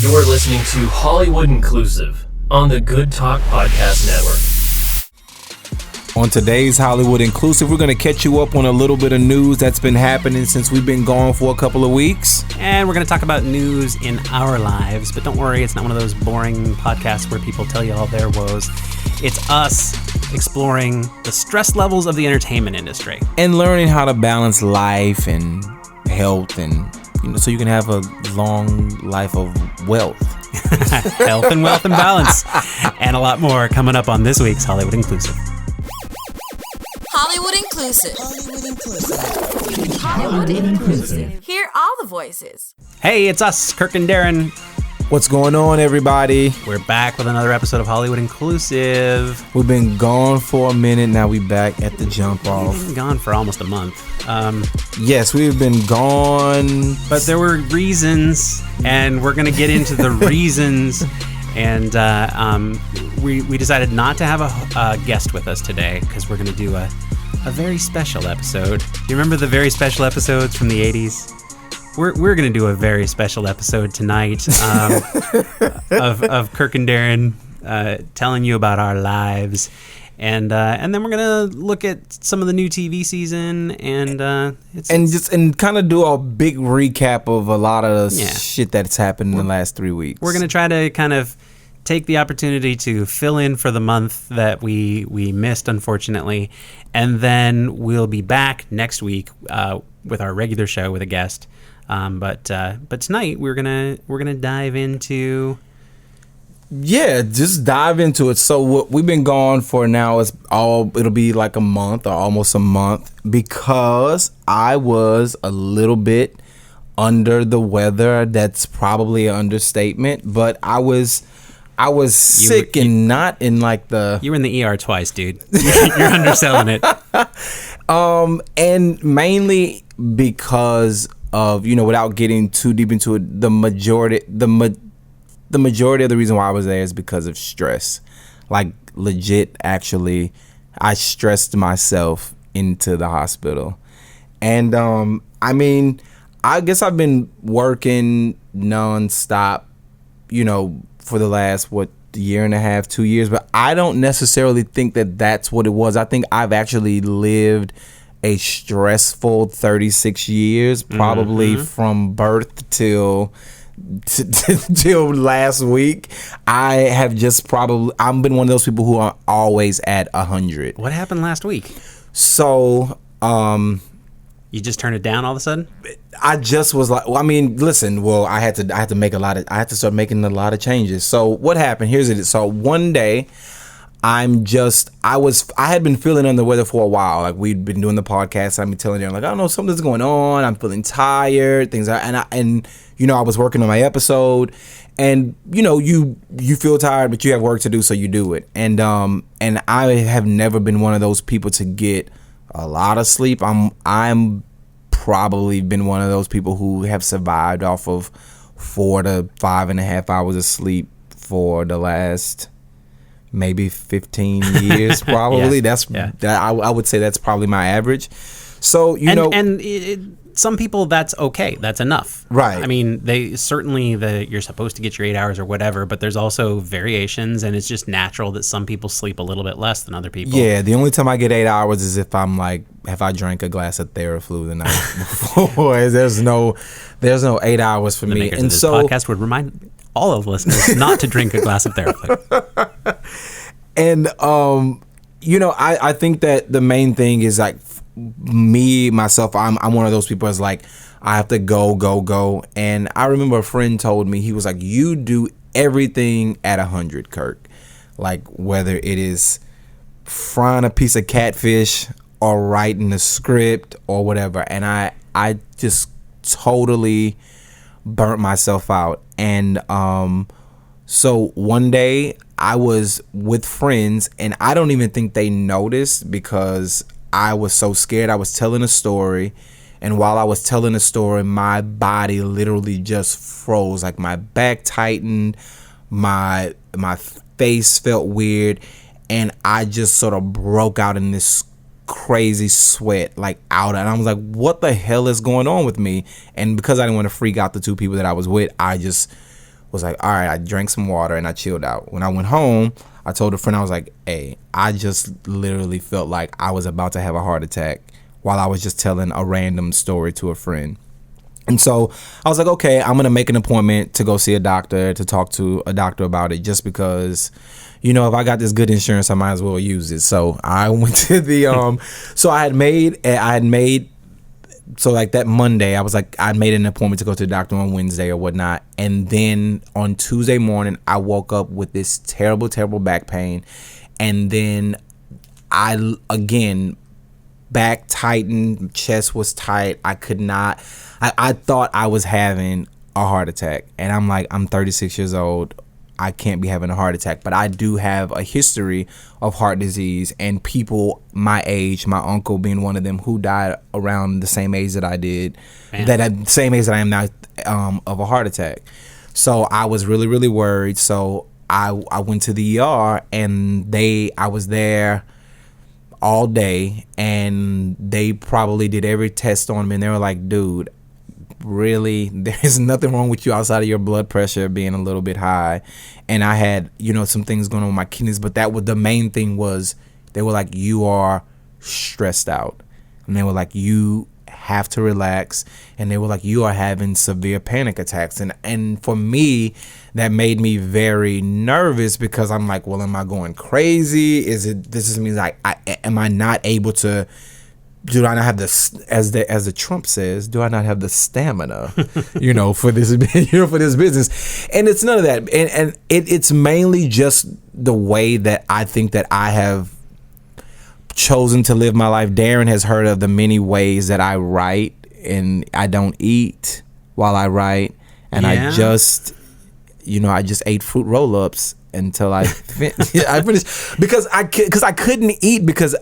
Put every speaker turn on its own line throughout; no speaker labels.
You're listening to Hollywood Inclusive on the Good Talk Podcast Network.
On today's Hollywood Inclusive, we're going to catch you up on a little bit of news that's been happening since we've been gone for a couple of weeks.
And we're going to talk about news in our lives, but don't worry, it's not one of those boring podcasts where people tell you all their woes. It's us exploring the stress levels of the entertainment industry.
And learning how to balance life and health and, so you can have a long life of wealth.
Health and wealth and balance. And a lot more coming up on this week's Hollywood Inclusive.
Hollywood Inclusive.
Hollywood Inclusive.
Hear all the voices.
Hey, it's us, Kirk and Deron.
What's going on, everybody?
We're back with another episode of Hollywood Inclusive.
We've been gone for a minute. Now we back at the jump off.
We've been gone for almost a month.
Yes, we've been gone.
But there were reasons, and we're going to get into the reasons. And we decided not to have a guest with us today because we're going to do a very special episode. You remember the very special episodes from the 80s? We're going to do a very special episode tonight of Kirk and Deron telling you about our lives. And then we're going to look at some of the new TV season and
kind of do a big recap of a lot of the shit that's happened in the last 3 weeks.
We're going to try to kind of take the opportunity to fill in for the month that we missed, unfortunately, and then we'll be back next week with our regular show with a guest. But tonight we're gonna dive into.
Yeah, just dive into it. So what we've been gone for now it'll be like a month or almost a month because I was a little bit under the weather. That's probably an understatement, but I was sick and not in like the...
You were in the ER twice, dude. You're underselling it.
And mainly because of, without getting too deep into it, the majority of the reason why I was there is because of stress. Like legit, actually, I stressed myself into the hospital. And I guess I've been working nonstop, for the last, year and a half, 2 years, but I don't necessarily think that that's what it was. I think I've actually lived a stressful 36 years, probably from birth till last week. I've been one of those people who are always at 100.
What happened last week?
So,
you just turned it down all of a sudden?
I just was like, I had to start making a lot of changes. So what happened? Here's it. So one day I had been feeling under the weather for a while. Like we'd been doing the podcast. I've been telling them like, I don't know, something's going on. I'm feeling tired, I was working on my episode and you feel tired, but you have work to do. So you do it. And I have never been one of those people to get a lot of sleep. I'm probably been one of those people who have survived off of 4 to 5.5 hours of sleep for the last maybe 15 years. Probably I would say that's probably my average. So some people, that's okay. That's enough. Right.
I mean, you're supposed to get your 8 hours or whatever, but there's also variations, and it's just natural that some people sleep a little bit less than other people.
Yeah, the only time I get 8 hours is if I'm like, if I drank a glass of Theraflu the night before. There's no 8 hours for
the
me.
Makers of this podcast would remind all of the listeners not to drink a glass of Theraflu.
And I think that the main thing is like, myself, I'm one of those people that's like, I have to go. And I remember a friend told me, he was like, you do everything at 100, Kirk. Like whether it is frying a piece of catfish or writing a script or whatever. And I just totally burnt myself out. And so one day I was with friends and I don't even think they noticed because I was so scared. I was telling a story, and while I was telling a story, my body literally just froze. Like my back tightened, my face felt weird, and I just sort of broke out in this crazy sweat, like out. And I was like, what the hell is going on with me? And because I didn't want to freak out the two people that I was with, I just was like, all right, I drank some water and I chilled out. When I went home, I told a friend, I was like, hey, I just literally felt like I was about to have a heart attack while I was just telling a random story to a friend. And so I was like, okay, I'm going to make an appointment to go see a doctor, to talk to a doctor about it, just because, if I got this good insurance, I might as well use it. So I went to the, so like that Monday, I made an appointment to go to the doctor on Wednesday or whatnot. And then on Tuesday morning, I woke up with this terrible, terrible back pain. And then back tightened, chest was tight. I could not, I thought I was having a heart attack. And I'm like, I'm 36 years old. I can't be having a heart attack. But I do have a history of heart disease, and people my age, my uncle being one of them, who died around the same age that I did, same age that I am now, of a heart attack. So I was really, really worried. So I went to the ER, and I was there all day, and they probably did every test on me, and they were like, dude, really, there's nothing wrong with you outside of your blood pressure being a little bit high. And I had, some things going on with my kidneys, but the main thing was, they were like, you are stressed out. And they were like, you have to relax. And they were like, you are having severe panic attacks. And for me, that made me very nervous, because I'm like, well, am I going crazy? This means am I not able to, do I not have the, as the Trump says, do I not have the stamina, for this, for this business? And it's none of that. And it's mainly just the way that I think that I have chosen to live my life. Deron has heard of the many ways that I write, and I don't eat while I write. And I just ate fruit roll-ups until I finished, because I couldn't eat, because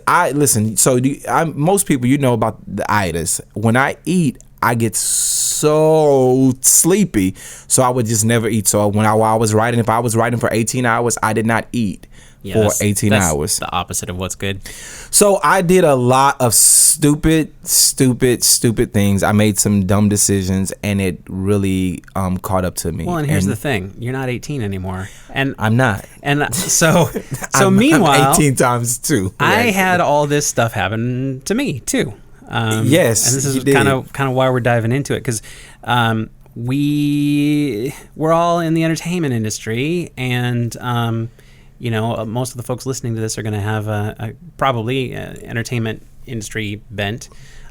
most people, about the itis. When I eat, I get so sleepy, so I would just never eat. So while I was writing, if I was writing for 18 hours, I did not eat for 18 hours.
The opposite of what's good.
So I did a lot of stupid things. I made some dumb decisions, and it really caught up to me.
Well, and here's the thing: you're not 18 anymore, and
I'm not.
And so meanwhile,
I'm 18 times 2.
I had all this stuff happen to me too.
Yes,
and this is kind of why we're diving into it, because we're all in the entertainment industry, and most of the folks listening to this are going to have a probably entertainment industry bent.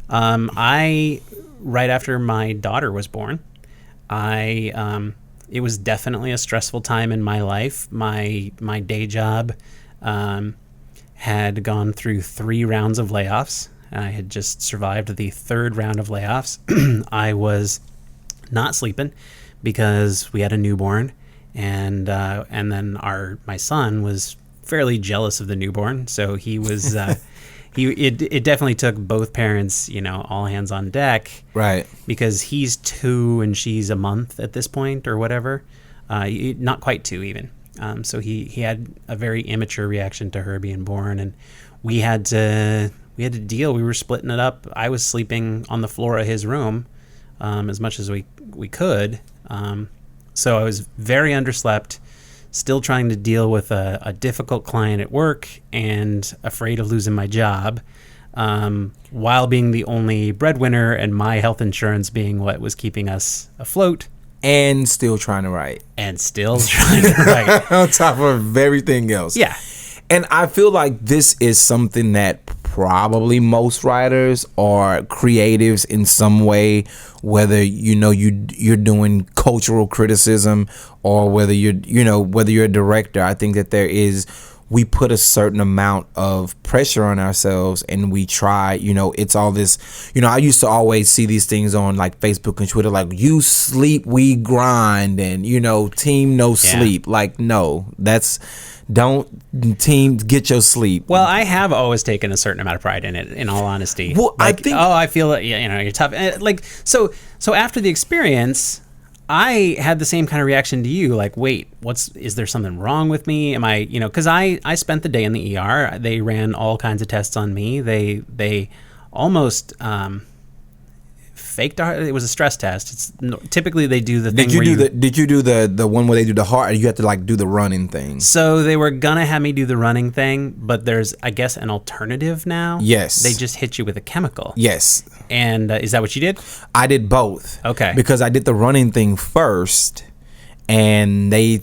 I, right after my daughter was born, it was definitely a stressful time in my life. My day job had gone through 3 rounds of layoffs. I had just survived the 3rd round of layoffs. I was not sleeping because we had a newborn. And then my son was fairly jealous of the newborn, so he was it definitely took both parents, all hands on deck,
right? Because
he's 2 and she's a month at this point or whatever, not quite 2 even. So he had a very immature reaction to her being born, and we had to deal. We were splitting it up. I was sleeping on the floor of his room as much as we could. So I was very underslept, still trying to deal with a difficult client at work, and afraid of losing my job, while being the only breadwinner, and my health insurance being what was keeping us afloat.
And still trying to write.
On
top of everything else.
Yeah.
And I feel like this is something that probably most writers or creatives in some way, whether you're doing cultural criticism or whether you're a director, I think that we put a certain amount of pressure on ourselves, and we try, it's all this, I used to always see these things on like Facebook and Twitter, like, you sleep, we grind, and team no sleep. Like, no, team, get your sleep.
Well, I have always taken a certain amount of pride in it, in all honesty.
Well,
like,
I think,
I feel that, you're tough. So after the experience, I had the same kind of reaction to you. Like, wait, is there something wrong with me? Am I, because I spent the day in the ER. They ran all kinds of tests on me. They almost faked a heart. It was a stress test. Typically they do the thing.
Did you do the one where they do the heart, or you have to like do the running thing?
So they were gonna have me do the running thing, but there's, I guess, an alternative now.
Yes.
They just hit you with a chemical.
Yes.
And is that what you did?
I did both.
Okay.
Because I did the running thing first, and they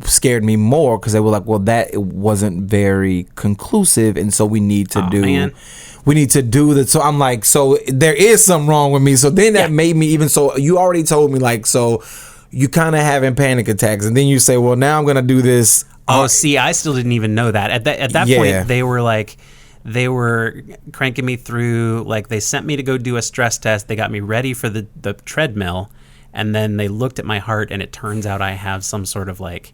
scared me more because they were like, well, it wasn't very conclusive, and so we need to do that. So I'm like, so there is something wrong with me. So then that made me even, so you already told me, like, so you kind of having panic attacks, and then you say, well, now I'm gonna do this.
Oh, see, I still didn't even know that. At that point, they were cranking me through, like, they sent me to go do a stress test. They got me ready for the treadmill, and then they looked at my heart, and it turns out I have some sort of like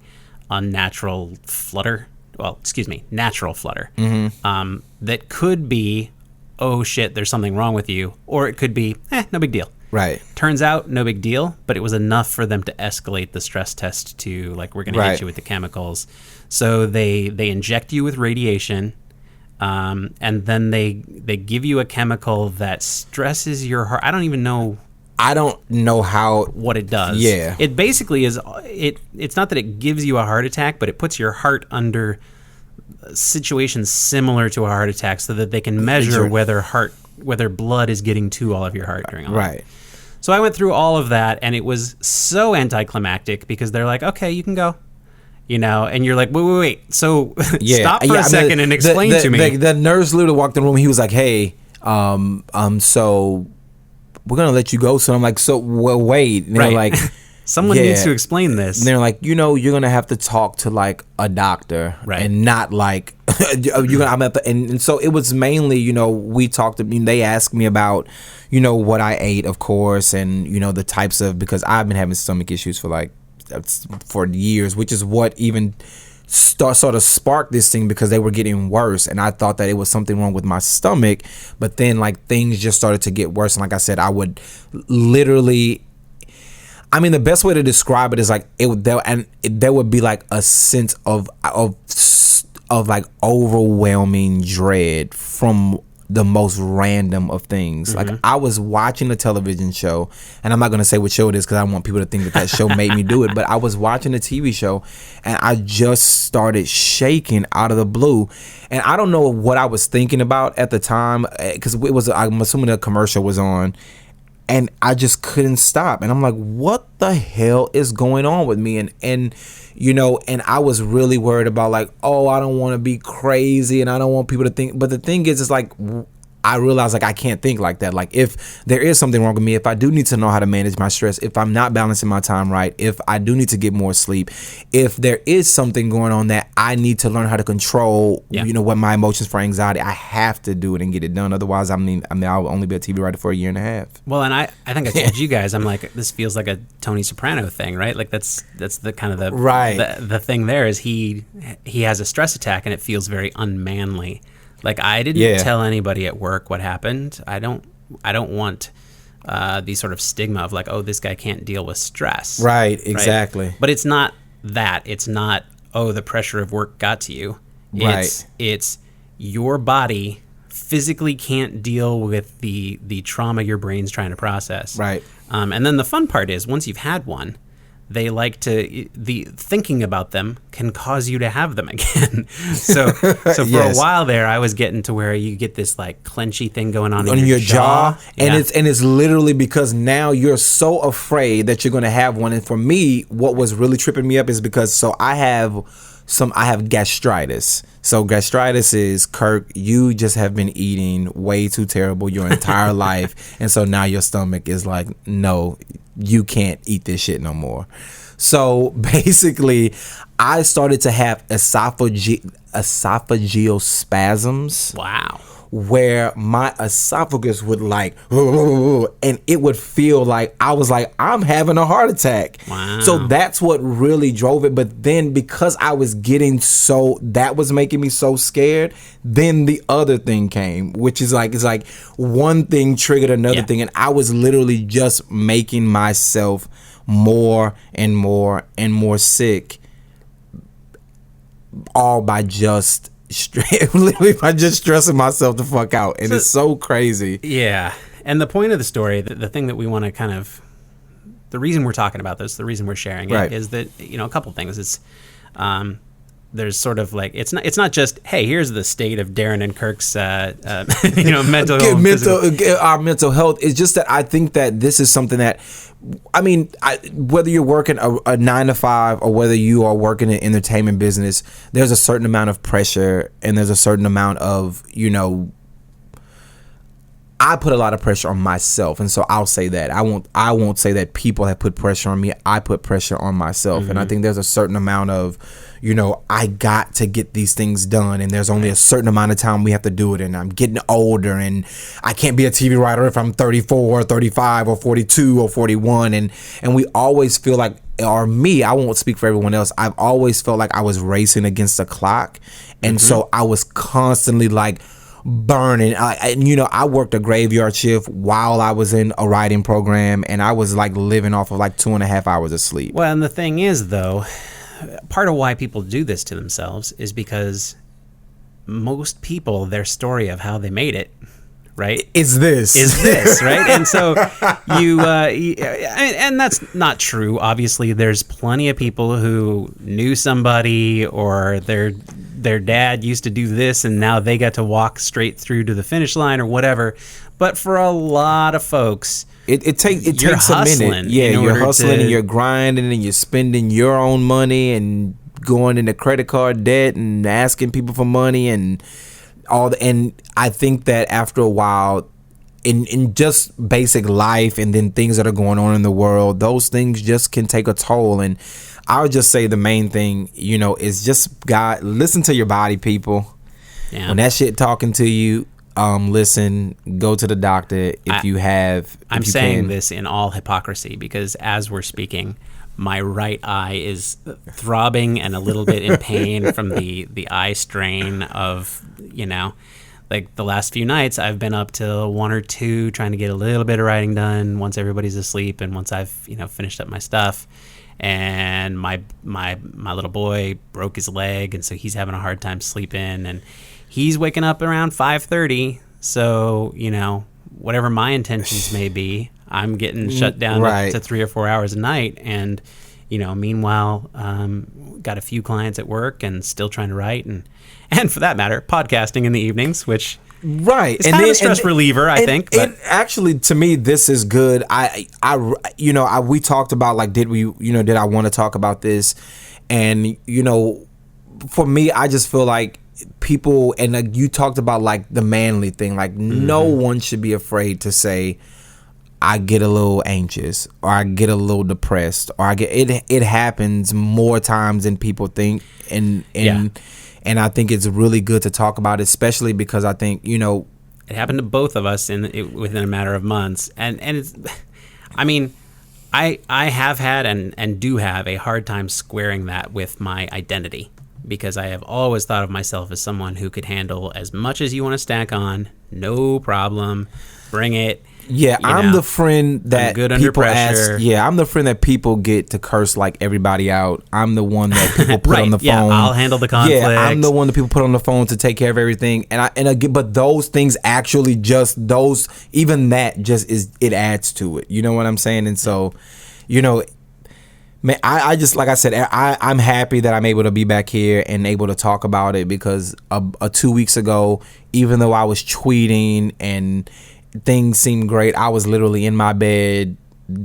unnatural flutter. Well, excuse me, natural flutter. Mm-hmm. That could be, oh shit, there's something wrong with you, or it could be, no big deal.
Right.
Turns out, no big deal, but it was enough for them to escalate the stress test to, like, we're going to hit you with the chemicals. So they inject you with radiation, and then they give you a chemical that stresses your heart. I don't know how what it does.
Yeah.
It basically is, it's not that it gives you a heart attack, but it puts your heart under situations similar to a heart attack so that they can measure whether blood is getting to all of your heart during all
right.
that. So I went through all of that, and it was so anticlimactic because they're like, okay, you can go. You know, and you're like, wait. So stop for a second and explain to me.
The nurse literally walked in the room. He was like, hey, so we're going to let you go. So I'm like, so wait. And they're like,
someone needs to explain this.
And they're like, you're going to have to talk to like a doctor,
right?
And not like and so it was mainly, we talked to, they asked me about, what I ate, of course, and the types of, because I've been having stomach issues for years, which is what even sort of sparked this thing, because they were getting worse, and I thought that it was something wrong with my stomach, but then like things just started to get worse, and like I said, I would literally, the best way to describe it is like there would be like a sense of like overwhelming dread from the most random of things. Mm-hmm. Like I was watching a television show, and I'm not going to say what show it is because I don't want people to think that show made me do it, but I was watching a TV show and I just started shaking out of the blue, and I don't know what I was thinking about at the time, because I'm assuming a commercial was on, and I just couldn't stop, and I'm like, what the hell is going on with me? And I was really worried about like, oh, I don't want to be crazy, and I don't want people to think, but the thing is, it's like, I realized like I can't think like that. Like if there is something wrong with me, if I do need to know how to manage my stress, if I'm not balancing my time right, if I do need to get more sleep, if there is something going on that I need to learn how to control, what my emotions for anxiety, I have to do it and get it done. Otherwise, I'll only be a TV writer for a year and a half. Well, and I think I told you guys, I'm like, this feels like a Tony Soprano thing, right? Like that's the kind of the thing there is he has a stress attack and it feels very unmanly. Like I didn't tell anybody at work what happened. I don't want the sort of stigma of like, oh, this guy can't deal with stress. Right, exactly. Right? But it's not that. It's not, oh, the pressure of work got to you. It's your body physically can't deal with the trauma your brain's trying to process. Right. And then the fun part is once you've had one, they like to, the thinking about them can cause you to have them again. So for a while there, I was getting to where you get this like clenchy thing going on in your jaw. And it's literally because now you're so afraid that you're going to have one. And for me, what was really tripping me up is because, I have gastritis. So gastritis is, Kirk, you just have been eating way too terrible your entire life. And so now your stomach is like, no, you can't eat this shit no more. So basically, I started to have esophageal spasms. Wow. Where my esophagus would like, and it would feel like I was like, I'm having a heart attack. Wow. So that's what really drove it. But then because I was getting that was making me so scared, then the other thing came, which is like, it's like one thing triggered another thing. And I was literally just making myself more and more and more sick, all by literally by just stressing myself the fuck out, and it's so crazy. Yeah,
And the point of the story, the thing that we want to kind of, the reason we're talking about this, the reason we're sharing it is that, a couple things. It's, there's sort of like, it's not just, hey, here's the state of Deron and Kirk's,
our mental health. It's just that I think that this is something that, whether you're working a 9 to 5 or whether you are working in entertainment business, there's a certain amount of pressure and there's a certain amount of, I put a lot of pressure on myself, and so I'll say that. I won't say that people have put pressure on me. I put pressure on myself, and I think there's a certain amount of, I got to get these things done, and there's only a certain amount of time we have to do it, and I'm getting older, and I can't be a TV writer if I'm 34 or 35 or 42 or 41, and we always feel like, or me, I won't speak for everyone else, I've always felt like I was racing against the clock, and so I was constantly like burning. I worked a graveyard shift while I was in a writing program, and I was like living off of like 2.5 hours of sleep.
Well, and the thing is, though, part of why people do this to themselves is because most people, their story of how they made it, right, is this, right? And so and that's not true. Obviously, there's plenty of people who knew somebody, or their dad used to do this and now they got to walk straight through to the finish line or whatever. But for a lot of folks, it takes a minute. Yeah, you're hustling and you're grinding and you're spending your own money and going into credit card debt and asking people for money and and I think that after a while, in just basic life and then things that are going on in the world, those things just can take a toll. And I would just say the main thing, is just listen to your body, people. Yeah. When that shit talking to you, listen, go to the doctor if you have. I'm saying this in all hypocrisy because as we're speaking, my right eye is throbbing and a little bit in pain from the eye strain of, like the last few nights I've been up till 1 or 2 trying to get a little bit of writing done once everybody's asleep and once I've, finished up my stuff. And my little boy broke his leg, and so he's having a hard time sleeping, and he's waking up around 5:30. So, whatever my intentions may be, I'm getting shut down to 3 or 4 hours a night. And, meanwhile, got a few clients at work and still trying to write and for that matter, podcasting in the evenings, which is kind of a stress reliever, I think. But
actually, to me, this is good. We talked about like, did I want to talk about this? And, for me, I just feel like people, and you talked about like the manly thing, like no one should be afraid to say, I get a little anxious or I get a little depressed or it happens more times than people think. And I think it's really good to talk about it, especially because I think, it
happened to both of us within a matter of months. And it's, I have had and do have a hard time squaring that with my identity because I have always thought of myself as someone who could handle as much as you want to stack on, no problem, bring it.
Yeah, I'm the friend that
good under
people
pressure.
ask. Yeah, I'm the friend that people get to curse like everybody out. I'm the one that people put on the phone.
Yeah, I'll handle the conflict.
Yeah, I'm the one that people put on the phone to take care of everything. But those things actually it adds to it. You know what I'm saying? And so, man, I just, like I said, I'm happy that I'm able to be back here and able to talk about it because 2 weeks ago, even though I was tweeting and things seemed great, I was literally in my bed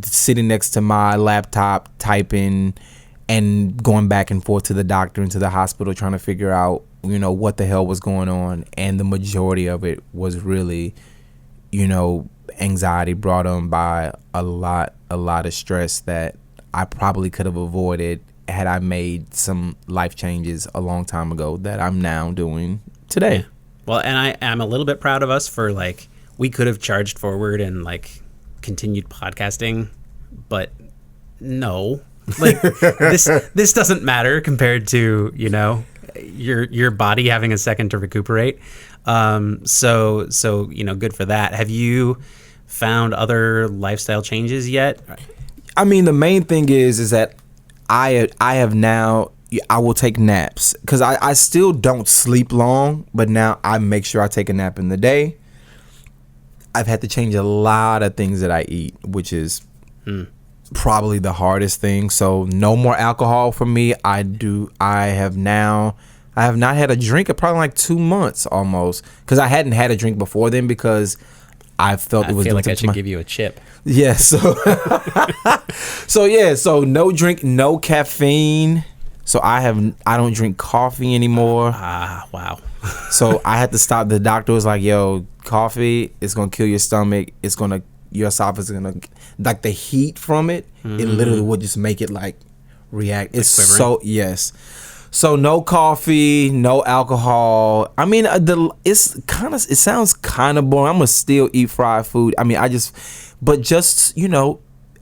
sitting next to my laptop typing and going back and forth to the doctor and to the hospital trying to figure out what the hell was going on. And the majority of it was really anxiety brought on by a lot of stress that I probably could have avoided had I made some life changes a long time ago that I'm now doing today.
Yeah. Well, and I am a little bit proud of us for we could have charged forward and continued podcasting, but no, this doesn't matter compared to your body having a second to recuperate. So good for that. Have you found other lifestyle changes yet?
The main thing is that I have now. I will take naps because I still don't sleep long, but now I make sure I take a nap in the day. I've had to change a lot of things that I eat, which is probably the hardest thing. So no more alcohol for me. I have not had a drink in probably like 2 months almost, because I hadn't had a drink before then because I felt it was.
I feel like I
doing
should give you a chip.
Yeah. So so no drink, no caffeine. So I don't drink coffee anymore.
Wow.
So I had to stop. The doctor was like, "Yo, coffee is gonna kill your stomach. Your esophagus is gonna, like, the heat from it. It literally would just make it like react. It's
quivering?
yes. So no coffee, no alcohol. I mean, it sounds kind of boring. I'm gonna still eat fried food. I mean, but just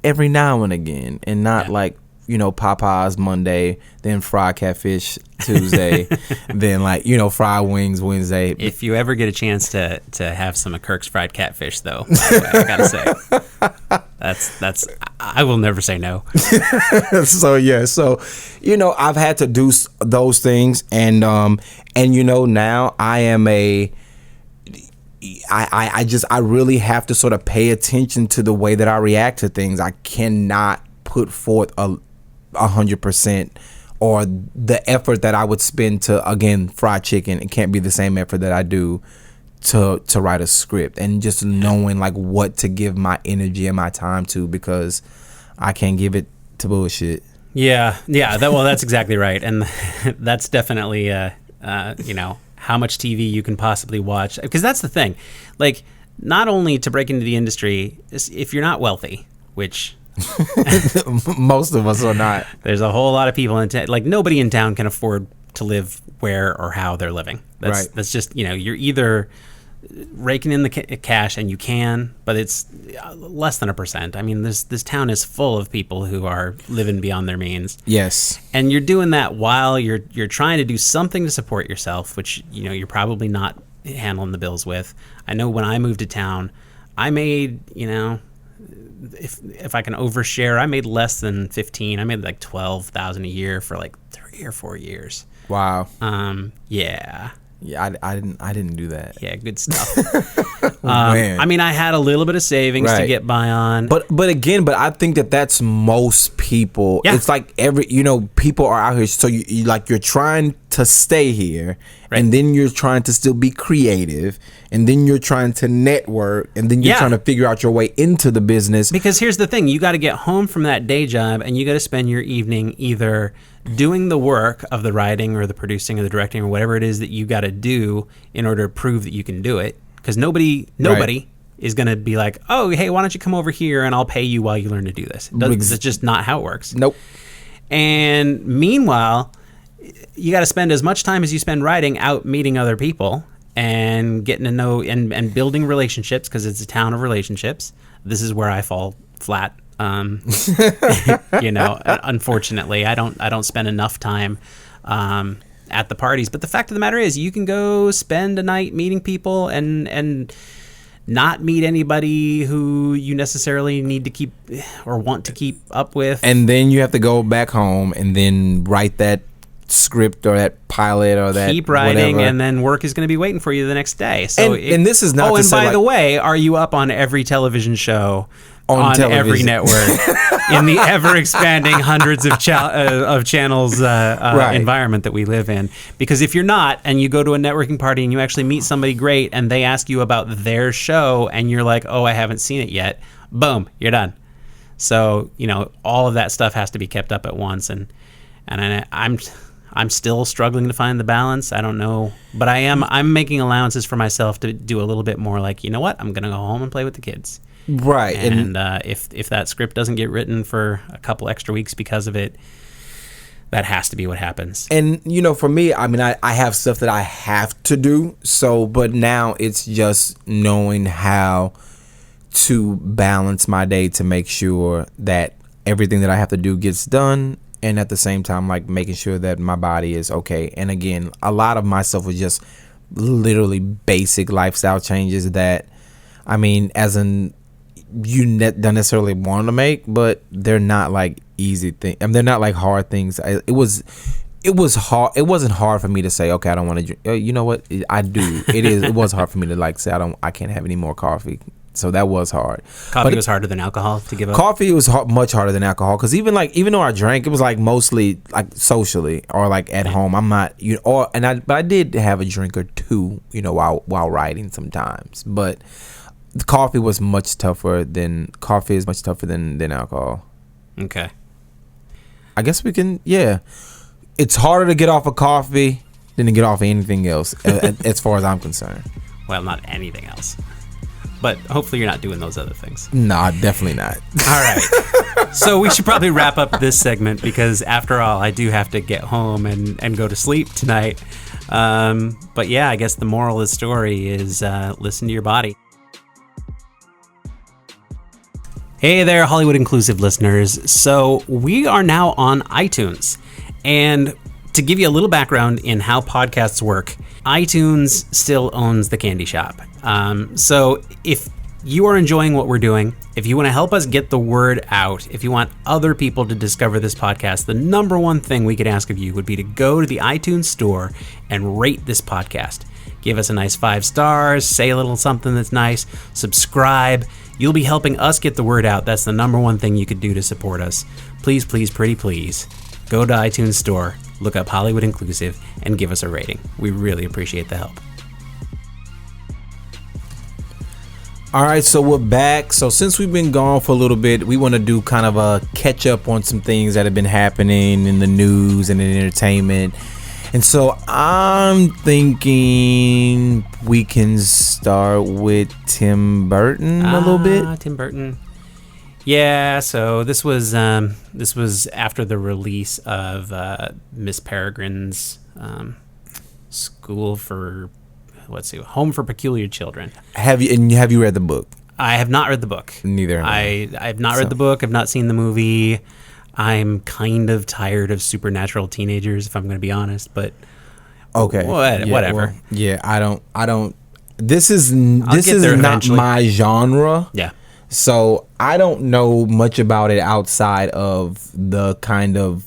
every now and again, and not like Popeyes Monday, then fried catfish Tuesday, then fried wings Wednesday.
If you ever get a chance to have some of Kirk's fried catfish, though, by the way, I gotta say, that's I will never say no.
So I've had to do those things, and now I am I really have to sort of pay attention to the way that I react to things. I cannot put forth 100% or the effort that I would spend to, again, fried chicken. It can't be the same effort that I do to write a script, and just knowing like what to give my energy and my time to, because I can't give it to bullshit.
Yeah. That's exactly right, and that's definitely how much TV you can possibly watch, because that's the thing. Like, not only to break into the industry, if you're not wealthy, which
most of us are not.
There's a whole lot of people in town. Like, nobody in town can afford to live where or how they're living. That's just, you're either raking in the cash, and you can, but it's less than 1%. I mean, this town is full of people who are living beyond their means.
Yes.
And you're doing that while you're trying to do something to support yourself, which, you're probably not handling the bills with. I know when I moved to town, I made, if I can overshare, I made less than 15. I made like 12,000 a year for like 3 or 4 years.
Wow.
Yeah.
Yeah, I didn't do that.
Yeah, good stuff.
Man.
I mean, I had a little bit of savings to get by on.
But I think that's most people.
Yeah.
It's like people are out here, so you're trying to stay here,
right,
and then you're trying to still be creative, and then you're trying to network, and then you're trying to figure out your way into the business.
Because here's the thing, you got to get home from that day job, and you got to spend your evening either doing the work of the writing or the producing or the directing or whatever it is that you got to do in order to prove that you can do it. Because nobody is going to be like, oh, hey, why don't you come over here and I'll pay you while you learn to do this. That's just not how it works.
Nope.
And meanwhile, you got to spend as much time as you spend writing out meeting other people and getting to know and building relationships, because it's a town of relationships. This is where I fall flat. Unfortunately, I don't spend enough time at the parties. But the fact of the matter is, you can go spend a night meeting people and not meet anybody who you necessarily need to keep or want to keep up with.
And then you have to go back home and then write that script or that pilot or that
keep writing,
whatever.
And then work is going to be waiting for you the next day. So
and this is not
oh,
to
and
say,
by
like,
the way, are you up on every television show on
television.
every network in the ever expanding hundreds of channels environment that we live in? Because if you're not, and you go to a networking party and you actually meet somebody great and they ask you about their show and you're like, oh, I haven't seen it yet, boom, you're done. So all of that stuff has to be kept up at once, and I'm still struggling to find the balance. I don't know, but I'm making allowances for myself to do a little bit more, like, you know what, I'm gonna go home and play with the kids.
Right.
And if that script doesn't get written for a couple extra weeks because of it, that has to be what happens.
And for me, I mean, I have stuff that I have to do. So, but now it's just knowing how to balance my day to make sure that everything that I have to do gets done, and at the same time, like, making sure that my body is okay. And again, a lot of my stuff was just literally basic lifestyle changes that, I mean, you don't necessarily want to make, but they're not like easy things. I mean, they're not like hard things. It was hard. It wasn't hard for me to say, okay, I don't want to drink. You know what? I do. It was hard for me to like say I can't have any more coffee. So that was hard.
Coffee was harder than alcohol to give up.
Coffee was much harder than alcohol because even though I drank, it was like mostly like socially or like at home. I'm not but I did have a drink or two, while writing sometimes. But the coffee is much tougher than alcohol.
Okay.
I guess we can. Yeah, it's harder to get off of coffee than to get off of anything else, as far as I'm concerned.
Well, not anything else. But hopefully you're not doing those other things.
Nah, definitely not.
All right. So we should probably wrap up this segment because after all, I do have to get home and go to sleep tonight. But yeah, I guess the moral of the story is listen to your body. Hey there, Hollywood Inclusive listeners. So we are now on iTunes. And to give you a little background in how podcasts work, iTunes still owns the candy shop. So if you are enjoying what we're doing, if you want to help us get the word out, if you want other people to discover this podcast, the number one thing we could ask of you would be to go to the iTunes store and rate this podcast. Give us a nice 5 stars, say a little something that's nice, subscribe. You'll be helping us get the word out. That's the number one thing you could do to support us. Please, please, pretty please, go to iTunes store, look up Hollywood Inclusive, and give us a rating. We really appreciate the help.
All right, so we're back. So since we've been gone for a little bit, we want to do kind of a catch up on some things that have been happening in the news and in entertainment. And so I'm thinking we can start with Tim Burton a little bit.
Tim Burton. Yeah, so this was after the release of Miss Peregrine's Home for Peculiar Children.
Have you read the book?
I have not read the book.
Neither have
I have not read the book. I've not seen the movie. I'm kind of tired of supernatural teenagers, if I'm going to be honest. But
okay,
whatever.
Well, I don't. This is not
eventually.
My genre.
Yeah.
So I don't know much about it outside of the kind of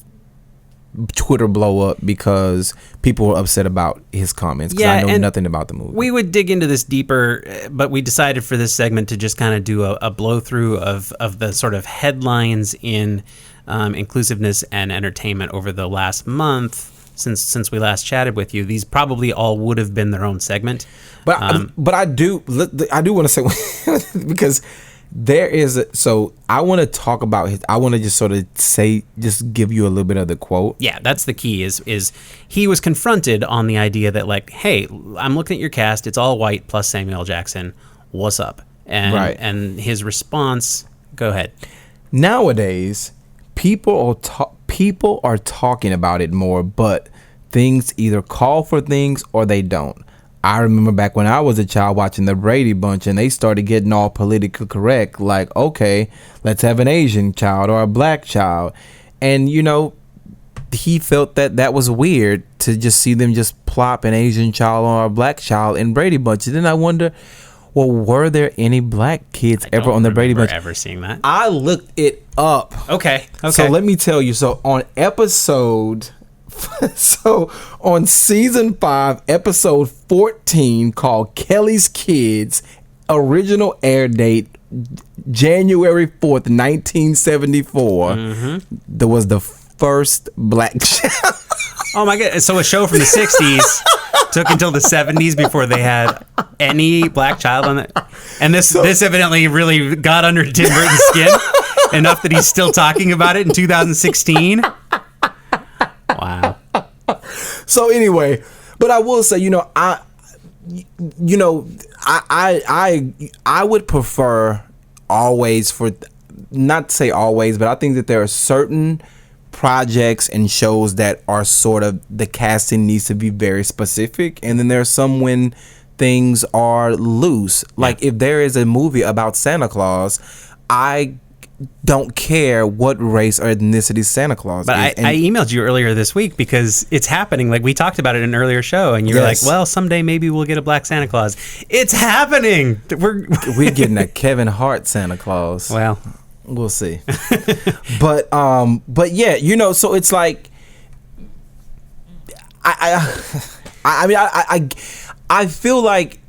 Twitter blow up because people were upset about his comments because I know nothing about the movie.
We would dig into this deeper, but we decided for this segment to just kind of do a blow through of the sort of headlines in inclusiveness and entertainment over the last month since we last chatted with you. These probably all would have been their own segment.
But I do want to say because there is so I want to talk about his. I want to just sort of just give you a little bit of the quote.
Yeah, that's the key. Is he was confronted on the idea that like, hey, I'm looking at your cast. It's all white plus Samuel L. Jackson. What's up? And his response. Go ahead.
Nowadays, people are talking about it more, but things either call for things or they don't. I remember back when I was a child watching the Brady Bunch and they started getting all politically correct, like, okay, let's have an Asian child or a black child. And, he felt that was weird to just see them just plop an Asian child or a black child in Brady Bunch. And then I wonder, well, were there any black kids ever on the Brady Bunch?
Ever seeing that?
I looked it up.
Okay.
So let me tell you. So on season 5, episode 14, called Kelly's Kids, original air date January 4th, 1974. There was the first black child.
Oh my god! So a show from the 60s took until the 70s before they had any black child on it, and this evidently really got under Tim Burton's skin enough that he's still talking about it in 2016. Wow.
So anyway, but I will say, I would prefer always not to say always, but I think that there are certain projects and shows that are sort of the casting needs to be very specific, and then there are some when things are loose. Like if there is a movie about Santa Claus, I don't care what race or ethnicity Santa Claus
but
is.
I emailed you earlier this week because it's happening. Like we talked about it in an earlier show, and you were like, "Well, someday maybe we'll get a black Santa Claus." It's happening.
We're getting a Kevin Hart Santa Claus.
Well,
we'll see. but yeah, so it's like I feel like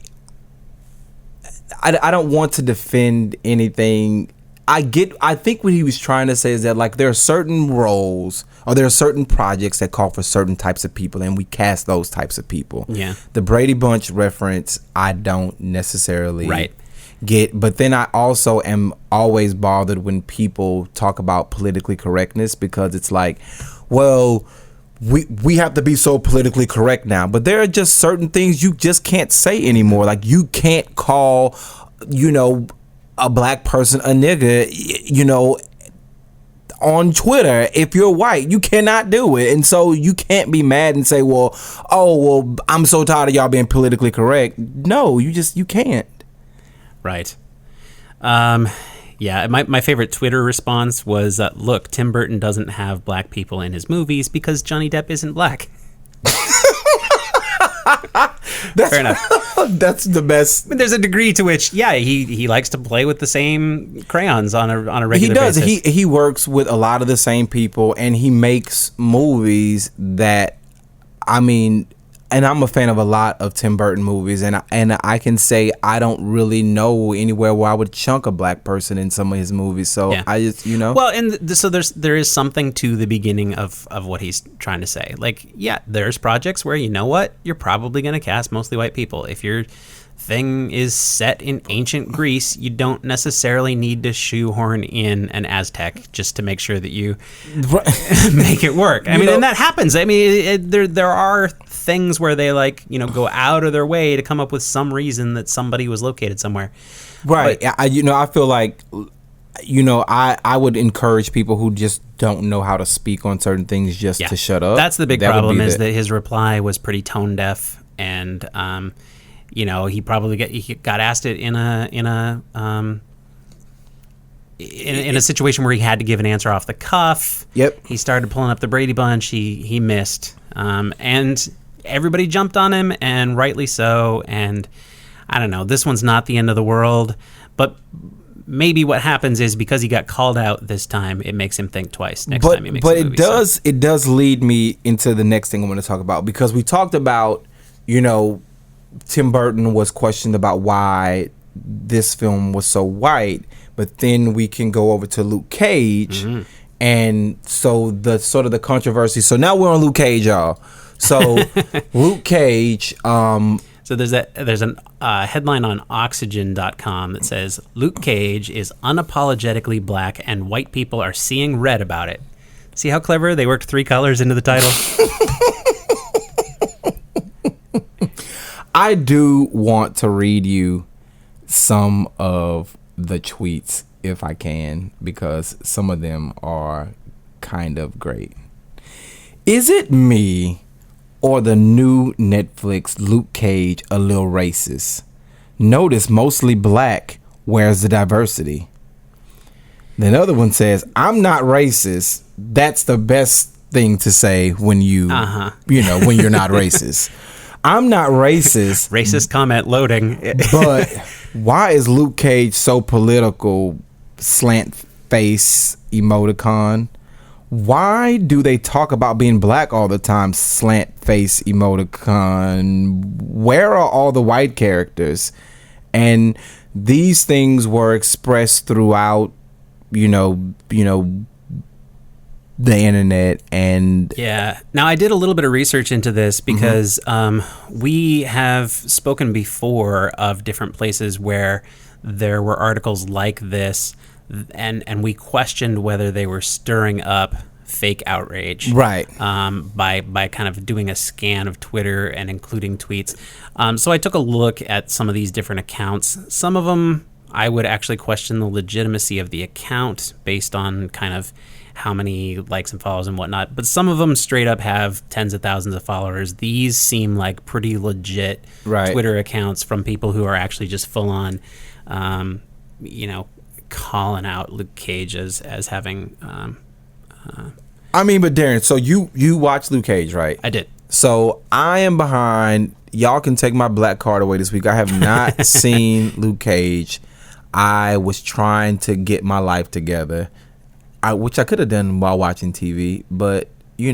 I don't want to defend anything. I think what he was trying to say is that like there are certain roles or there are certain projects that call for certain types of people, and we cast those types of people.
Yeah.
The Brady Bunch reference, I don't necessarily get, but then I also am always bothered when people talk about politically correctness, because it's like, well, we have to be so politically correct now, but there are just certain things you just can't say anymore. Like you can't call, a black person a nigga, on Twitter if you're white. You cannot do it. And so you can't be mad and say, well, I'm so tired of y'all being politically correct. No, you can't.
Right. Yeah, my favorite Twitter response was, look, Tim Burton doesn't have black people in his movies because Johnny Depp isn't black. Fair enough.
That's the best.
But there's a degree to which, he likes to play with the same crayons on a regular basis.
He does. He works with a lot of the same people, and he makes movies that, and I'm a fan of a lot of Tim Burton movies, and I can say I don't really know anywhere where I would chunk a black person in some of his movies. So I just,
Well, and so there is something to the beginning of what he's trying to say. Like, there's projects where, you know what, you're probably going to cast mostly white people. If your thing is set in ancient Greece, you don't necessarily need to shoehorn in an Aztec just to make sure that you make it work. And that happens. There are things where they go out of their way to come up with some reason that somebody was located somewhere.
Right. But, I feel like, I would encourage people who just don't know how to speak on certain things just to shut up.
That's the big problem, is that his reply was pretty tone deaf, and he probably got asked it in a situation where he had to give an answer off the cuff.
Yep.
He started pulling up the Brady Bunch. He missed, and everybody jumped on him, and rightly so. And I don't know. This one's not the end of the world, but maybe what happens is because he got called out this time, it makes him think twice next time he makes a movie.
But it does lead me into the next thing I want to talk about, because we talked about, Tim Burton was questioned about why this film was so white, but then we can go over to Luke Cage, and so the controversy. So now we're on Luke Cage, y'all. So Luke Cage.
So there's a headline on Oxygen.com that says Luke Cage is unapologetically black and white people are seeing red about it. See how clever they worked 3 colors into the title.
I do want to read you some of the tweets if I can, because some of them are kind of great. Is it me or the new Netflix Luke Cage a little racist? Notice mostly black. Where's the diversity? The other one says, I'm not racist. That's the best thing to say when when you're not racist. I'm not racist.
Racist comment loading.
But why is Luke Cage so political? Slant face emoticon. Why do they talk about being black all the time? Slant face emoticon. Where are all the white characters? And these things were expressed throughout, the internet. And
now I did a little bit of research into this because we have spoken before of different places where there were articles like this, and we questioned whether they were stirring up fake outrage,
right?
By kind of doing a scan of Twitter and including tweets. So I took a look at some of these different accounts. Some of them I would actually question the legitimacy of the account based on kind of how many likes and follows and whatnot. But some of them straight up have tens of thousands of followers. These seem like pretty legit Twitter accounts from people who are actually just full on, calling out Luke Cage as having.
But Darren, so you watched Luke Cage, right?
I did.
So I am behind. Y'all can take my black card away this week. I have not seen Luke Cage. I was trying to get my life together, which I could have done while watching TV, but it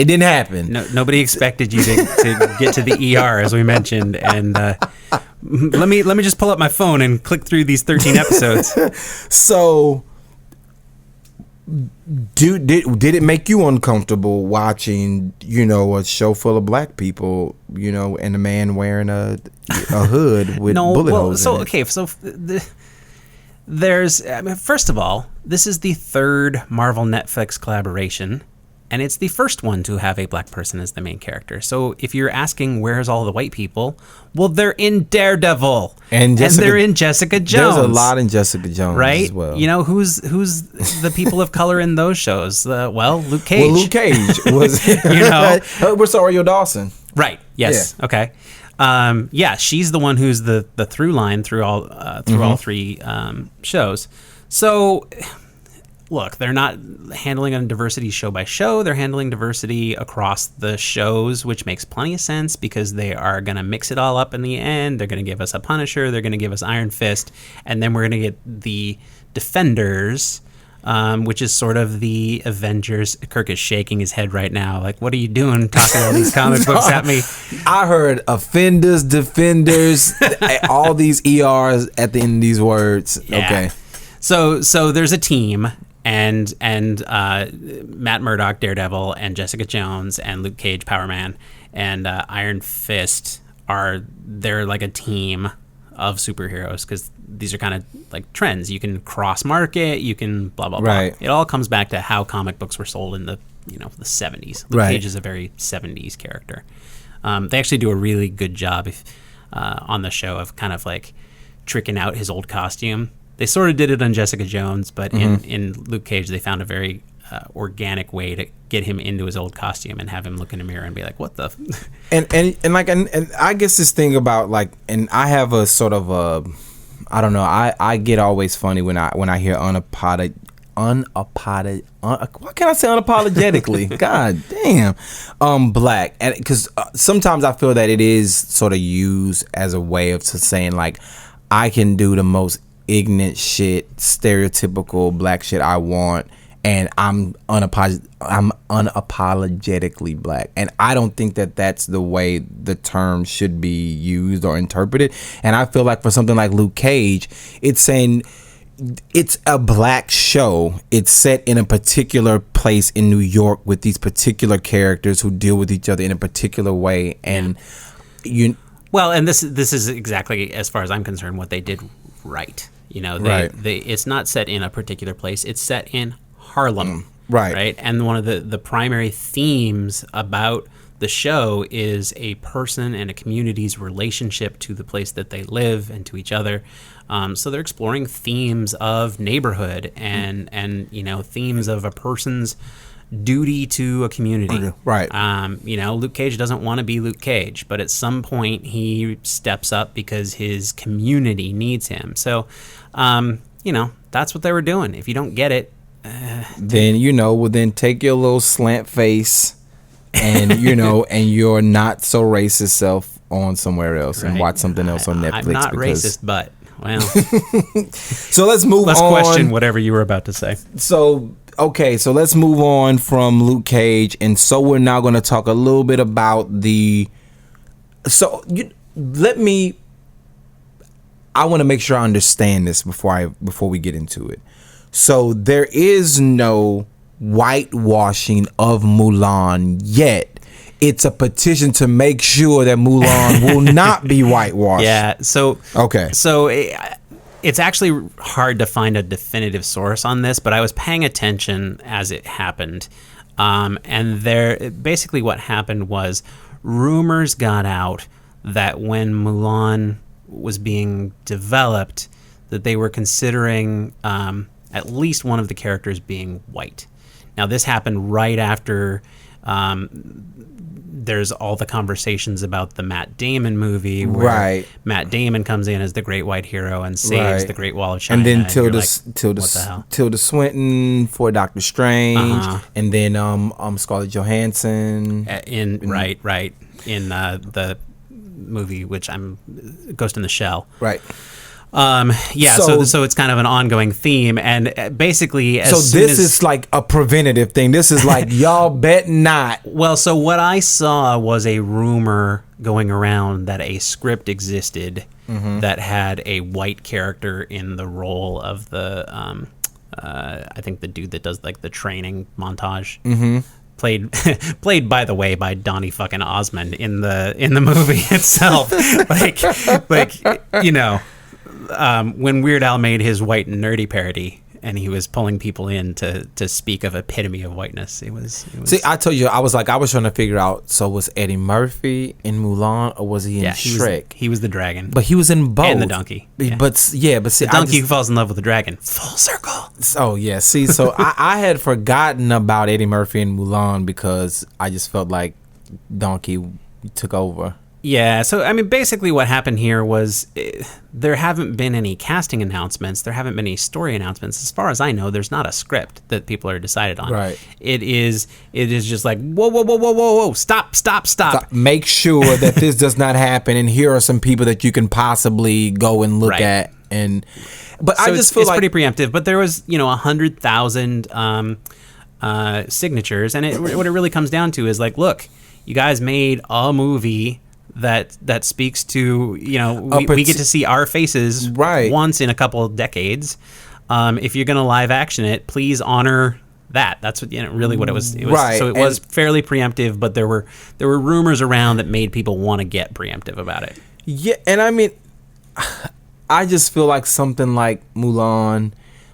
didn't happen.
Nobody expected you to get to the ER, as we mentioned, and Let me just pull up my phone and click through these 13 episodes.
So, did it make you uncomfortable watching, a show full of black people, and a man wearing a hood with bullet holes in it?
Okay, first of all, this is the third Marvel Netflix collaboration, and it's the first one to have a black person as the main character. So if you're asking where's all the white people, well, they're in Daredevil, and they're in Jessica Jones.
There's a lot in Jessica Jones,
right?
As well.
Who's the people of color in those shows? Luke Cage.
Well, Luke Cage was, Rosario Dawson.
Right. Yes. Yeah. Okay. She's the one who's the through line through all three shows. So, look, they're not handling a diversity show by show. They're handling diversity across the shows, which makes plenty of sense because they are going to mix it all up in the end. They're going to give us a Punisher. They're going to give us Iron Fist. And then we're going to get the Defenders, which is sort of the Avengers. Kirk is shaking his head right now. Like, what are you doing talking all these comic books at me?
I heard offenders, defenders, all these ERs at the end of these words. Yeah. Okay.
So there's a team, and Matt Murdock, Daredevil, and Jessica Jones, and Luke Cage, Power Man, and Iron Fist they're like a team of superheroes because these are kind of like trends. You can cross market, you can blah blah blah.
Right.
It all comes back to how comic books were sold in the the 70s. Luke Cage is a very 70s character. They actually do a really good job on the show of kind of like tricking out his old costume. They sort of did it on Jessica Jones, but in Luke Cage they found a very organic way to get him into his old costume and have him look in the mirror and be like, what the
and I guess this thing about like, and I have a sort of a, I don't know, I get always funny when I hear what can I say unapologetically? God damn, black, and because sometimes I feel that it is sort of used as a way of saying like, I can do the most ignorant shit, stereotypical black shit I want, and I'm unapologetically black. And I don't think that that's the way the term should be used or interpreted. And I feel like for something like Luke Cage, it's saying it's a black show. It's set in a particular place in New York with these particular characters who deal with each other in a particular way. And
well, and this is exactly, as far as I'm concerned, what they did right. It's not set in a particular place. It's set in Harlem. Right. And one of the primary themes about the show is a person and a community's relationship to the place that they live and to each other. So they're exploring themes of neighborhood and themes of a person's duty to a community.
Right.
Luke Cage doesn't want to be Luke Cage, but at some point he steps up because his community needs him. So, that's what they were doing. If you don't get it,
then take your little slant face and, and your not so racist self on somewhere else and watch something else on Netflix.
I'm not racist, but, well.
So let's move on.
Let's question whatever you were about to say.
So let's move on from Luke Cage, and so we're now going to talk a little bit about I want to make sure I understand this before we get into it. So there is no whitewashing of Mulan yet. It's a petition to make sure that Mulan will not be whitewashed.
Yeah. So
okay.
So it's actually hard to find a definitive source on this, but I was paying attention as it happened. And basically what happened was rumors got out that when Mulan was being developed, that they were considering at least one of the characters being white. Now, this happened right after there's all the conversations about the Matt Damon movie where Matt Damon comes in as the great white hero and saves the Great Wall of China.
And then Tilda Swinton for Doctor Strange, and then Scarlett Johansson
in the movie which Ghost in the Shell.
Right.
So it's kind of an ongoing theme, and basically
this is like a preventative thing. This is like, y'all bet not.
Well, so what I saw was a rumor going around that a script existed that had a white character in the role of the I think the dude that does like the training montage. Played by the way by Donnie fucking Osmond in the movie itself. When Weird Al made his white nerdy parody and he was pulling people in to speak of epitome of whiteness, it was
See, I told you, I was trying to figure out, so was Eddie Murphy in Mulan or was he in Shrek?
He was the dragon.
But he was in both.
And the donkey. Yeah.
But see,
the donkey who falls in love with the dragon. Full circle.
Oh yeah, see, so I had forgotten about Eddie Murphy in Mulan because I just felt like Donkey took over.
Yeah, so I mean, basically what happened here was there haven't been any casting announcements. There haven't been any story announcements. As far as I know, there's not a script that people are decided on.
Right.
It is just like, whoa, stop.
Make sure that this does not happen, and here are some people that you can possibly go and look at. But I just feel
it's
like
pretty preemptive. But there was 100,000 signatures, and what it really comes down to is like, look, you guys made a movie that speaks to, we get to see our faces once in a couple of decades. If you're going to live action it, please honor that. That's what really what it was.
Right.
So it was fairly preemptive, but there were rumors around that made people want to get preemptive about it.
Yeah, and I mean, I just feel like something like Mulan,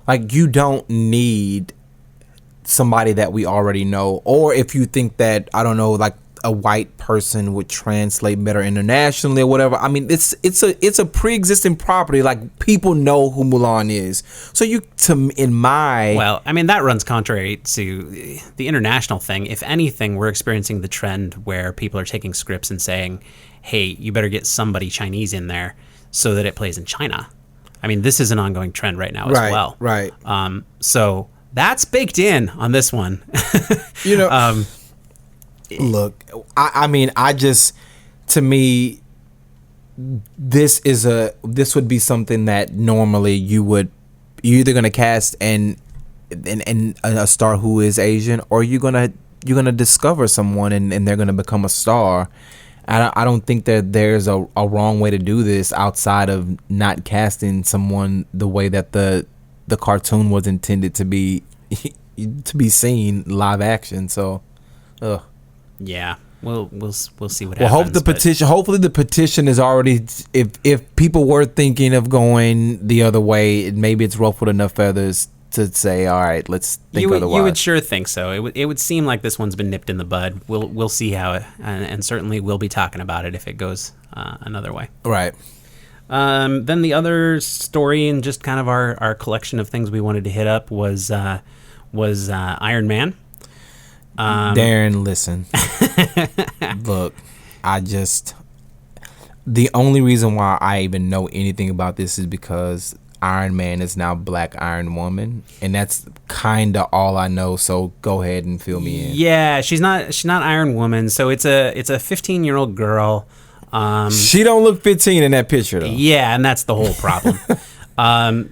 like you don't need somebody that we already know, or if you think that, I don't know, like a white person would translate better internationally or whatever. I mean, it's a pre-existing property. Like, people know who Mulan is. So well, I mean, that runs contrary to the international thing. If anything, we're experiencing the trend where people are taking scripts and saying, hey, you better get somebody Chinese in there so that it plays in China. I mean, this is an ongoing trend right now as well. Right.
So that's baked in on this one.
Look, I mean, to me, this would be something that normally you're either gonna cast and a star who is Asian, or you're gonna discover someone and they're gonna become a star. I don't think that there's a wrong way to do this outside of not casting someone the way that the cartoon was intended to be seen live action. So,
yeah, we'll see what
happens. Hopefully the petition is already. If people were thinking of going the other way, maybe it's ruffled enough feathers to say, all right, let's think otherwise.
You would sure think so. It would seem like this one's been nipped in the bud. We'll see how it, and certainly we'll be talking about it if it goes another way.
Right.
Then the other story and just kind of our collection of things we wanted to hit up was Iron Man.
Darren, listen. Look, the only reason why I even know anything about this is because Iron Man is now Black Iron Woman, and that's kind of all I know. So go ahead and fill me in.
Yeah, she's not Iron Woman. So it's a 15-year-old girl.
She don't look 15 in that picture though.
Yeah, and that's the whole problem.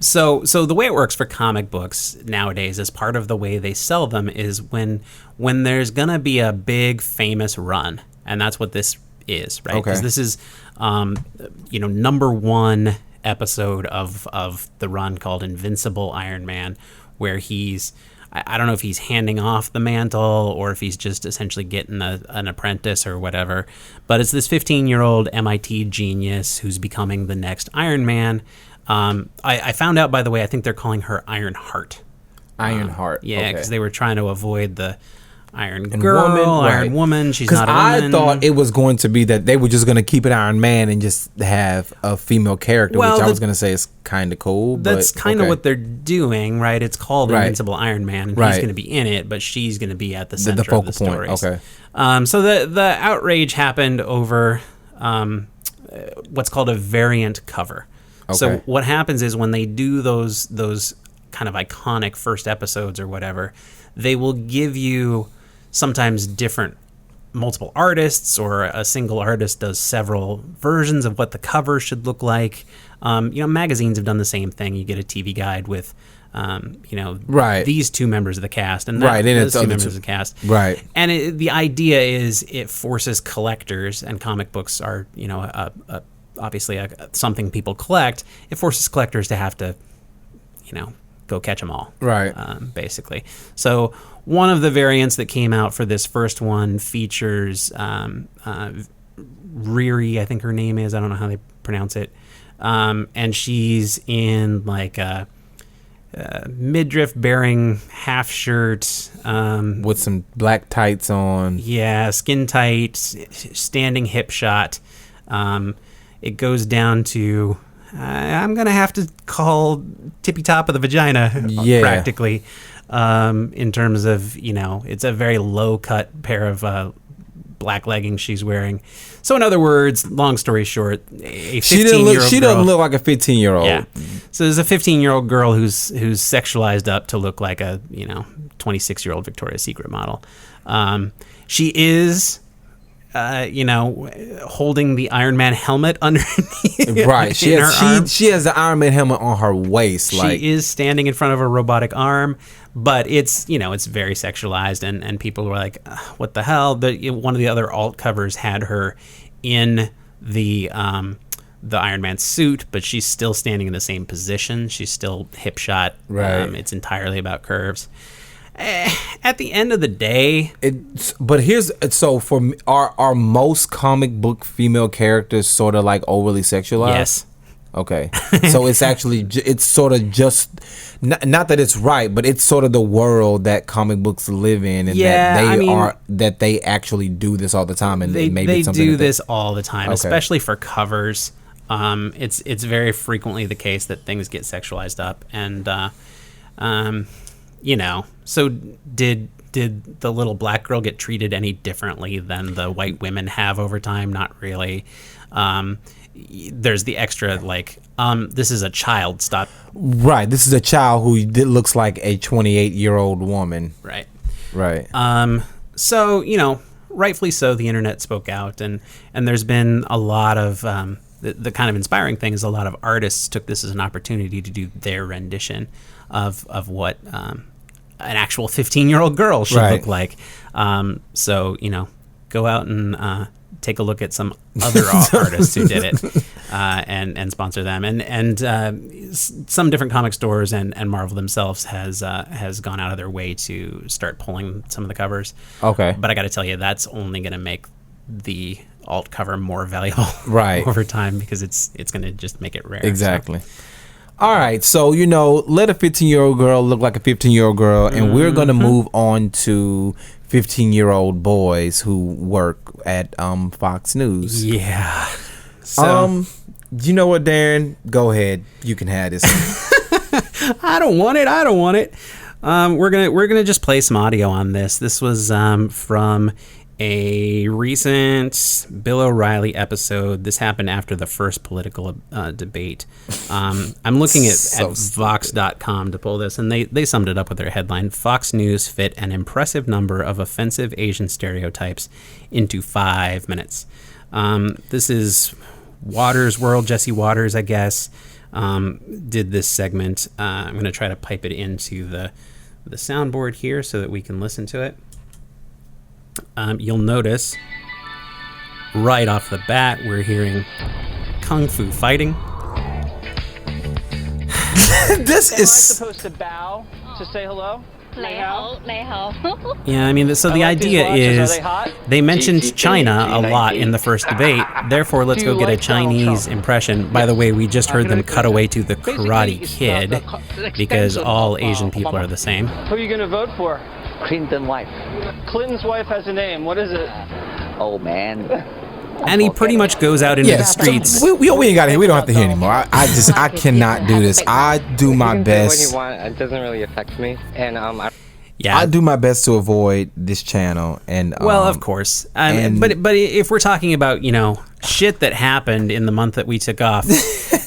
So the way it works for comic books nowadays, as part of the way they sell them, is when there's gonna be a big famous run, and that's what this is, right? Because this is, number one episode of the run called Invincible Iron Man, where I don't know if he's handing off the mantle or if he's just essentially getting an apprentice or whatever, but it's this 15-year-old MIT genius who's becoming the next Iron Man. I found out, by the way, I think they're calling her Iron Heart.
Iron Heart.
Yeah, because they were trying to avoid the Iron Girl, Iron Woman. She's not a woman.
I thought it was going to be that they were just going to keep it Iron Man and just have a female character, which I was going to say is kind of cool.
That's kind of what they're doing, right? It's called Invincible Iron Man, and he's going to be in it, but she's going to be at the center of the stories.
Okay.
So the outrage happened over what's called a variant cover. Okay. So what happens is when they do those kind of iconic first episodes or whatever, they will give you sometimes multiple artists, or a single artist does several versions of what the cover should look like. Magazines have done the same thing. You get a TV guide with, these two members of the cast and those two members of the cast.
Right.
And the idea is it forces collectors, and comic books are, a obviously something people collect, it forces collectors to have to, go catch them all.
Right.
Basically. So one of the variants that came out for this first one features Riri, I think her name is. I don't know how they pronounce it. And she's in like a midriff bearing half shirt.
With some black tights on.
Yeah, skin tight, standing hip shot. It goes down to, I'm going to have to call tippy top of the vagina, practically, in terms of, it's a very low cut pair of black leggings she's wearing. So in other words, long story short, a 15-year-old
she doesn't look like a 15-year-old.
Yeah. So there's a 15-year-old girl who's sexualized up to look like a 26-year-old Victoria's Secret model. She is holding the Iron Man helmet underneath.
Right. She has the Iron Man helmet on her waist.
She is standing in front of a robotic arm, but it's very sexualized, and people were like, what the hell? One of the other alt covers had her in the Iron Man suit, but she's still standing in the same position. She's still hip shot.
Right.
It's entirely about curves. At the end of the day,
for me, are most comic book female characters sort of like overly sexualized?
Yes.
Okay. So it's actually it's sort of just not that it's right, but it's sort of the world that comic books live in, and that they actually do this all the time, and
they do this all the time, especially for covers. It's very frequently the case that things get sexualized up, and so did the little black girl get treated any differently than the white women have over time? Not really. There's the extra, this is a child, stop.
Right, this is a child who looks like a 28-year-old woman.
Right.
Right.
So, rightfully so, the internet spoke out, and there's been a lot of, the kind of inspiring thing is a lot of artists took this as an opportunity to do their rendition of what an actual 15-year-old girl should look like. So, go out and take a look at some other artists who did it and sponsor them. And some different comic stores and Marvel themselves has gone out of their way to start pulling some of the covers.
Okay.
But I got to tell you, that's only going to make the alt cover more valuable over time, because it's going to just make it rare.
Exactly. So. All right, so let a 15-year-old girl look like a 15-year-old girl, and we're gonna move on to 15-year-old boys who work at Fox News.
Yeah. So,
you know what, Darren? Go ahead. You can have this.
I don't want it. We're gonna just play some audio on this. This was from a recent Bill O'Reilly episode. This happened after the first political debate. I'm looking at Vox.com to pull this, and they summed it up with their headline: Fox News fit an impressive number of offensive Asian stereotypes into 5 minutes. This is Waters World. Jesse Waters, I guess, did this segment. I'm going to try to pipe it into the soundboard here so that we can listen to it. You'll notice right off the bat we're hearing kung fu fighting.
This is
supposed to bow to say hello.
Yeah, I mean, so the idea is they mentioned China a lot in the first debate. Therefore, let's go get a Chinese impression. By the way, we just heard them cut away to the Karate Kid, because all Asian people are the same.
Who are you going to vote for?
Clinton's wife.
Clinton's wife has a name. What is it?
Oh, man.
And he pretty much goes out into the streets.
So we ain't got to hear. We don't have to hear anymore. I cannot do this. I do my best.
What you want, it doesn't really affect me, and
I do my best to avoid this channel. And
well, of course. But if we're talking about shit that happened in the month that we took off,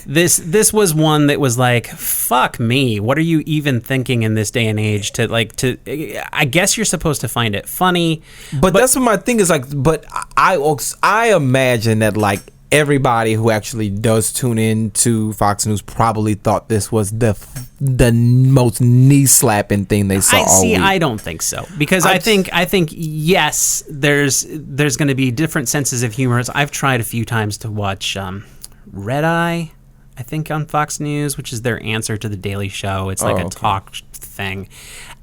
this was one that was like, fuck me. What are you even thinking in this day and age I guess you're supposed to find it funny.
But that's what my thing is like. But I imagine that everybody who actually does tune in to Fox News probably thought this was the most knee slapping thing they saw all week.
I don't think so, because I think yes, there's going to be different senses of humor. I've tried a few times to watch Red Eye, I think, on Fox News, which is their answer to The Daily Show. It's like a talk thing.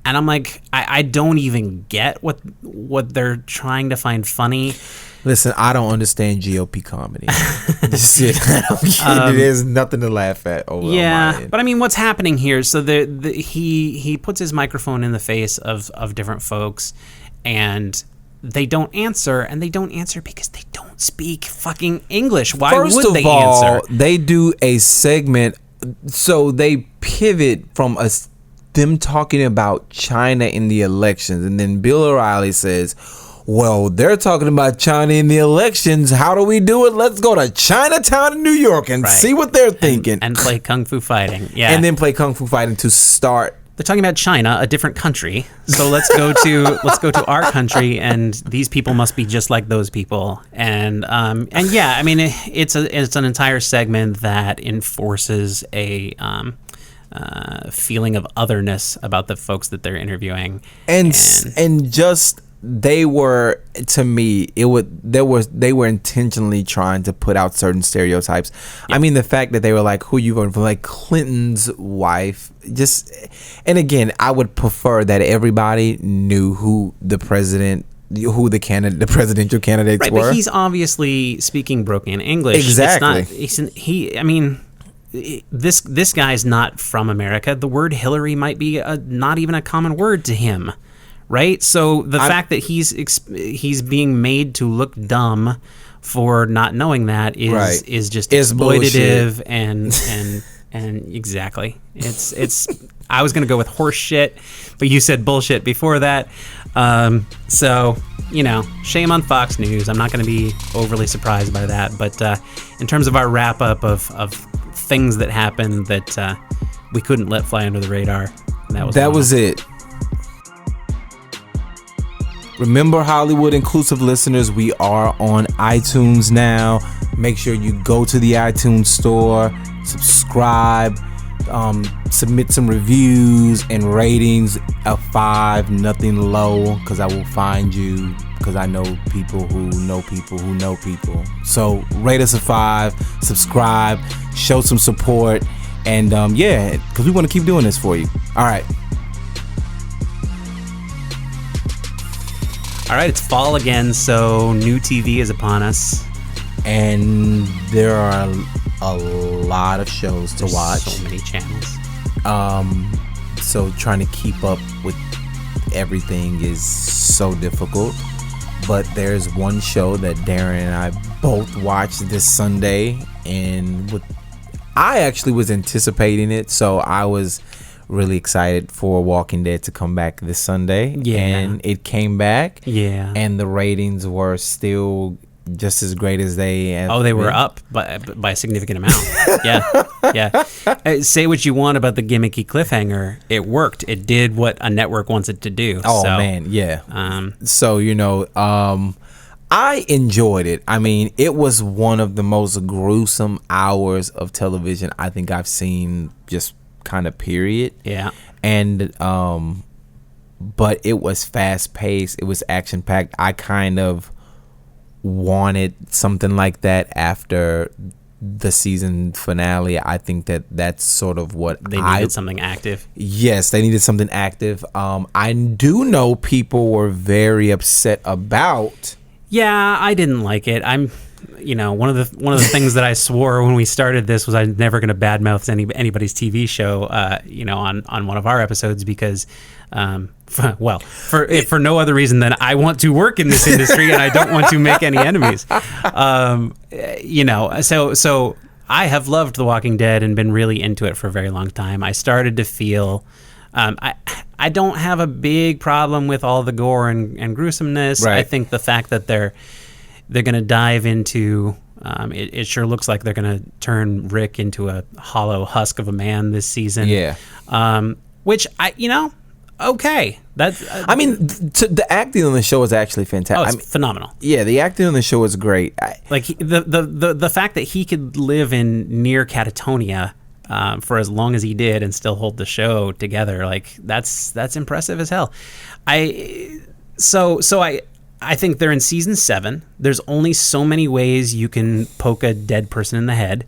And I'm like, I don't even get what they're trying to find funny.
Listen, I don't understand GOP comedy. This shit, there's nothing to laugh at.
Yeah, but I mean, what's happening here? So he puts his microphone in the face of different folks, and they don't answer, because they don't speak fucking English. Why would they answer?
First of all, they do a segment, so they pivot from them talking about China in the elections, and then Bill O'Reilly says, well, they're talking about China in the elections. How do we do it? Let's go to Chinatown in New York and see what they're thinking.
And play Kung Fu Fighting. Yeah.
And then play Kung Fu Fighting to start.
They're talking about China, a different country. So let's go to our country, and these people must be just like those people. And yeah, I mean, it's an entire segment that enforces a feeling of otherness about the folks that they're interviewing. And
just they were, to me, they were intentionally trying to put out certain stereotypes. Yeah. I mean, the fact that they were like, who you voting for, like Clinton's wife, and again, I would prefer that everybody knew who the presidential candidates were.
But he's obviously speaking broken English.
Exactly.
This guy's not from America. The word Hillary might be not even a common word to him. Right, so the fact that he's being made to look dumb for not knowing that is just exploitative and exactly. It's. I was gonna go with horse shit, but you said bullshit before that. So shame on Fox News. I'm not gonna be overly surprised by that. But in terms of our wrap up of things that happened that we couldn't let fly under the radar, that was it.
Remember, Hollywood Inclusive listeners, we are on iTunes now. Make sure you go to the iTunes store, subscribe, submit some reviews and ratings. A 5, nothing low, because I will find you, because I know people who know people who know people. So rate us a 5, subscribe, show some support, and because we want to keep doing this for you. All right.
All right, it's fall again, so new TV is upon us.
And there are a lot of shows to watch.
So many channels.
So trying to keep up with everything is so difficult. But there's one show that Deron and I both watched this Sunday, and I actually was anticipating it, so I was really excited for Walking Dead to come back this Sunday.
Yeah.
And it came back.
Yeah.
And the ratings were still just as great as they
were up by a significant amount. Yeah. Say what you want about the gimmicky cliffhanger. It worked. It did what a network wants it to do.
Oh, man. Yeah. So, I enjoyed it. I mean, it was one of the most gruesome hours of television I think I've seen, just kind of period.
Yeah.
And but it was fast paced, it was action packed. I kind of wanted something like that after the season finale. I think that's sort of what
they needed. Something active.
Yes, they needed something active. I do know people were very upset about.
Yeah, I didn't like it. One of the things that I swore when we started this was I'm never going to badmouth anybody's TV show, on one of our episodes, because, for no other reason than I want to work in this industry and I don't want to make any enemies. So I have loved The Walking Dead and been really into it for a very long time. I started to feel. I don't have a big problem with all the gore and gruesomeness.
Right.
I think the fact that they're going to dive into it sure looks like they're going to turn Rick into a hollow husk of a man this season.
Yeah.
Which okay. That's
the acting on the show is actually fantastic.
It's phenomenal.
Yeah, the acting on the show is great.
The fact that he could live in near Catatonia for as long as he did and still hold the show together, that's impressive as hell. I I think they're in season 7. There's only so many ways you can poke a dead person in the head,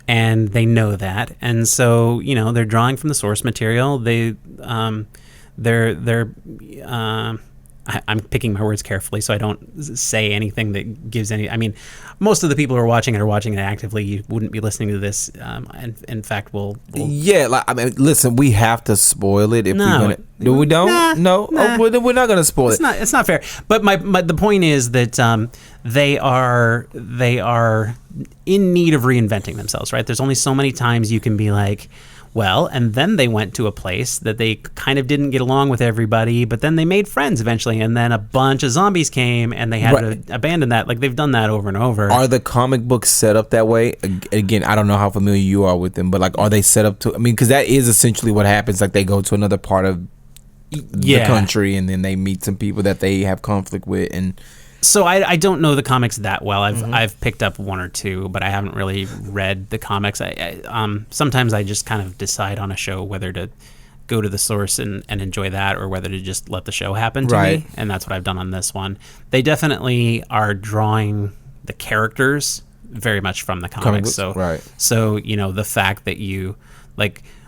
and they know that. And so, they're drawing from the source material. I'm picking my words carefully so I don't say anything that gives any. I mean, most of the people who are watching it actively. You wouldn't be listening to this. And in fact, we'll
yeah. Listen, we have to spoil it if we're gonna. Do we don't?
Nah.
We're not gonna spoil it.
It's not fair. But the point is that they are in need of reinventing themselves. Right? There's only so many times you can be like, well, and then they went to a place that they kind of didn't get along with everybody, but then they made friends eventually, and then a bunch of zombies came, and they had to abandon that. Like, they've done that over and over.
Are the comic books set up that way? Again, I don't know how familiar you are with them, but like, are they set up to? I mean, because that is essentially what happens. Like, they go to another part of the country, and then they meet some people that they have conflict with, and.
So I don't know the comics that well. I've picked up one or two, but I haven't really read the comics. Sometimes I just kind of decide on a show whether to go to the source and enjoy that, or whether to just let the show happen to me. And that's what I've done on this one. They definitely are drawing the characters very much from the comics. So the fact that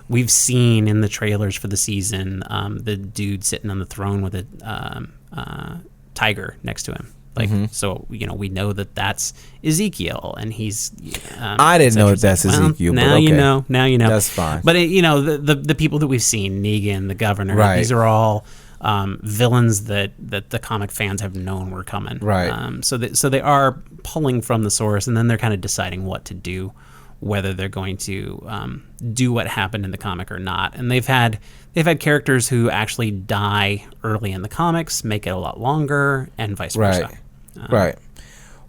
we've seen in the trailers for the season, the dude sitting on the throne with a tiger next to him. So we know that that's Ezekiel, and he's.
I didn't know that's Ezekiel.
Now you know. Now you know.
That's fine.
But the people that we've seen, Negan, the governor, these are all villains that the comic fans have known were coming.
Right.
So they are pulling from the source, and then they're kind of deciding what to do, whether they're going to do what happened in the comic or not. And they've had characters who actually die early in the comics, make it a lot longer, and vice versa.
Right.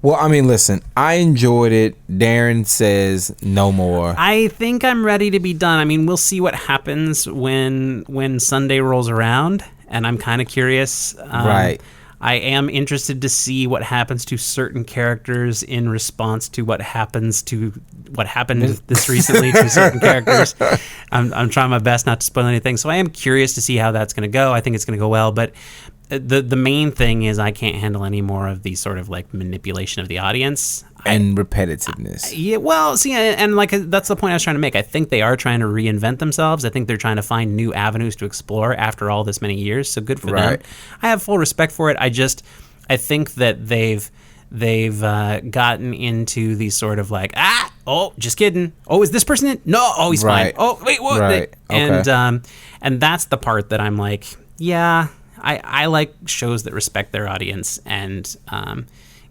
Well, I mean, listen, I enjoyed it. Darren says no more.
I think I'm ready to be done. I mean, we'll see what happens when Sunday rolls around, and I'm kind of curious. I am interested to see what happens to certain characters in response to what happened this recently to certain characters. I'm trying my best not to spoil anything, so I am curious to see how that's going to go. I think it's going to go well, but the main thing is I can't handle any more of the sort of like manipulation of the audience
and repetitiveness.
Yeah, well, see, and like that's the point I was trying to make. I think they are trying to reinvent themselves. I think they're trying to find new avenues to explore after all this many years. So good for them. I have full respect for it. I think that they've gotten into these sort of like, just kidding. Oh, is this person in? No, oh, he's fine. Oh, wait, what?
Right.
And that's the part that I'm like, yeah, I like shows that respect their audience and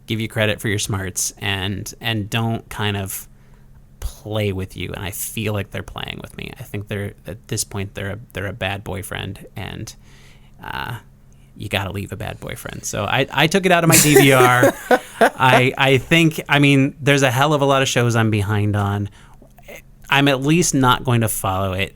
give you credit for your smarts and don't kind of play with you. And I feel like they're playing with me. I think they're at this point they're a bad boyfriend, and you got to leave a bad boyfriend. So I took it out of my DVR. I think, I mean, there's a hell of a lot of shows I'm behind on. I'm at least not going to follow it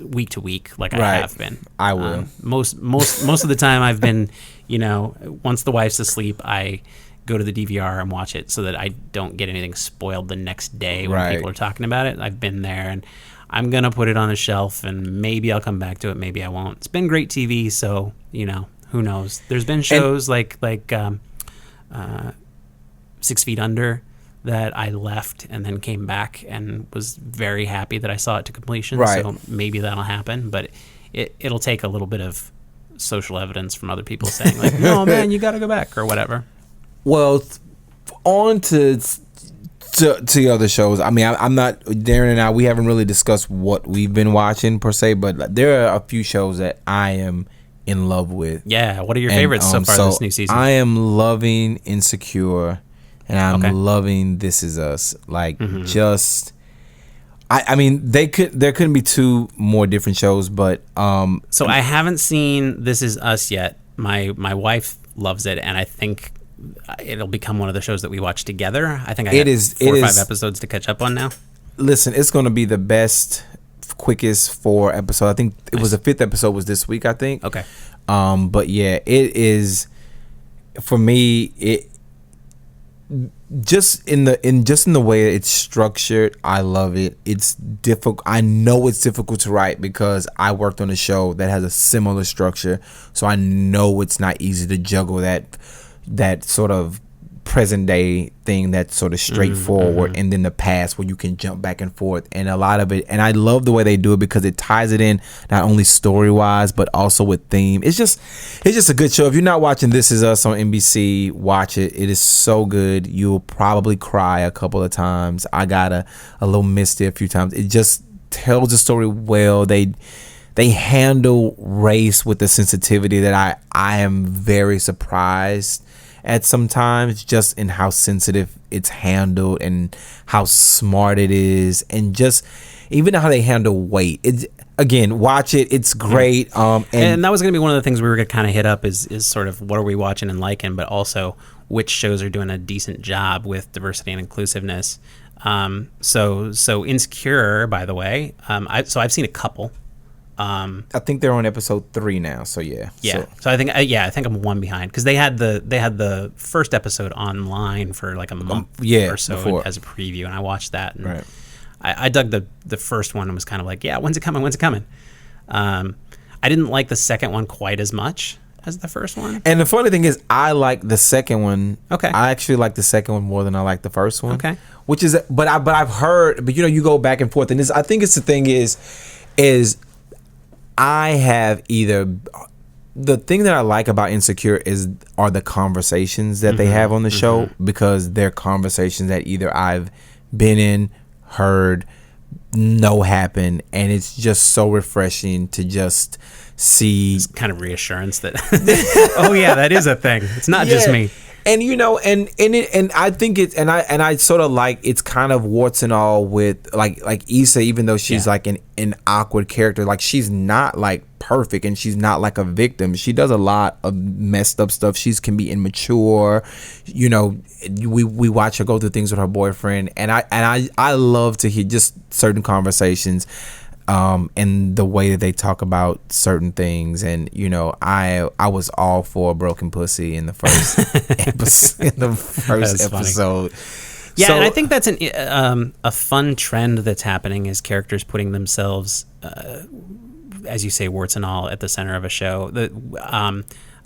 week to week like I have been.
I will.
Most of the time I've been, once the wife's asleep, I go to the DVR and watch it so that I don't get anything spoiled the next day when people are talking about it. I've been there, and I'm going to put it on the shelf, and maybe I'll come back to it, maybe I won't. It's been great TV, so, who knows. There's been shows like 6 Feet Under that I left and then came back and was very happy that I saw it to completion. So maybe that'll happen, but it'll take a little bit of social evidence from other people saying like, no, man, you got to go back or whatever.
Well, on to the other shows. I mean, I'm not, Darren and I, we haven't really discussed what we've been watching per se, but there are a few shows that I am in love with.
Yeah, what are your favorites so far this new season?
I am loving Insecure, and I'm loving This Is Us. Like, I mean, there couldn't be two more different shows, but
so I haven't seen This Is Us yet. My wife loves it, and I think it'll become one of the shows that we watch together. I think I have 4 or 5 episodes to catch up on now.
Listen, it's going to be the best, quickest 4 episodes. I think it was the 5th episode was this week, I think.
Okay.
But yeah, it is, for me, just in the way it's structured, I love it. It's difficult. I know it's difficult to write because I worked on a show that has a similar structure, so I know it's not easy to juggle that sort of present day thing that's sort of straightforward, and then the past where you can jump back and forth, and a lot of it. And I love the way they do it because it ties it in not only story wise but also with theme. It's just a good show. If you're not watching This Is Us on NBC, watch it. It is so good. You'll probably cry a couple of times. I got a little misty a few times. It just tells the story well. They handle race with the sensitivity that I am very surprised at sometimes, just in how sensitive it's handled and how smart it is, and just even how they handle weight. It's, again, watch it. It's great. And
that was going to be one of the things we were going to kind of hit up is sort of what are we watching and liking, but also which shows are doing a decent job with diversity and inclusiveness. So Insecure, by the way, I've seen a couple.
I think they're on episode 3 now. So yeah.
So I think I'm one behind because they had the first episode online for like a month or so
before,
as a preview, and I watched that. And
right.
I dug the first one and was kind of like, yeah, when's it coming? I didn't like the second one quite as much as the first one.
And the funny thing is, I like the second one.
Okay.
I actually like the second one more than I like the first one.
Okay.
Which is, but I've heard, but you go back and forth, and I think it's the thing is. I have the thing that I like about Insecure are the conversations that they have on the show, because they're conversations that either I've been in, heard, know happen, and it's just so refreshing to just see.
It's kind of reassurance that oh yeah, that is a thing. It's not just me.
And and I think it's and I sort of like, it's kind of warts and all with like Issa, even though she's like an awkward character, like she's not like perfect and she's not like a victim. She does a lot of messed up stuff. She can be immature. We watch her go through things with her boyfriend, and I love to hear just certain conversations. And the way that they talk about certain things, and I was all for broken pussy in the first episode.
Yeah,
so,
and I think that's a fun trend that's happening, is characters putting themselves, as you say, warts and all, at the center of a show.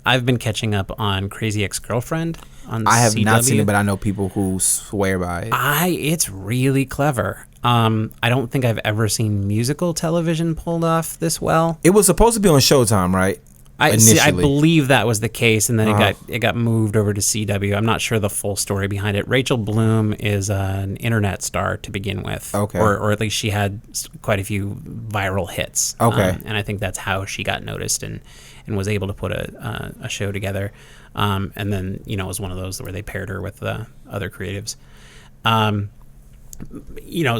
I've been catching up on Crazy Ex-Girlfriend on
I have
CW.
not seen it, but I know people who swear by it.
It's really clever. I don't think I've ever seen musical television pulled off this well.
It was supposed to be on Showtime, right?
I believe that was the case, and then it got moved over to CW. I'm not sure the full story behind it. Rachel Bloom is an internet star to begin with,
okay,
or at least she had quite a few viral hits.
Okay,
and I think that's how she got noticed and was able to put a show together. And then it was one of those where they paired her with other creatives.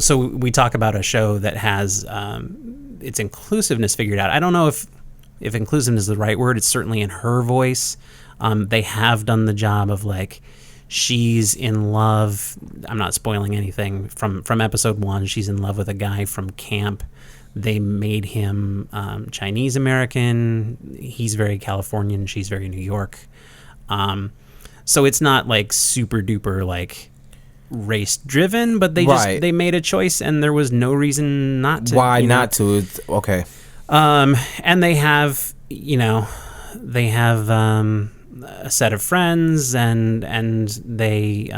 So we talk about a show that has its inclusiveness figured out. I don't know if inclusiveness is the right word. It's certainly in her voice. They have done the job of like, she's in love. I'm not spoiling anything from episode 1. She's in love with a guy from camp. They made him Chinese American. He's very Californian. She's very New York. So it's not like super duper like race driven, but they made a choice, and there was no reason not to.
Why not to? It's, okay.
And they have a set of friends, and they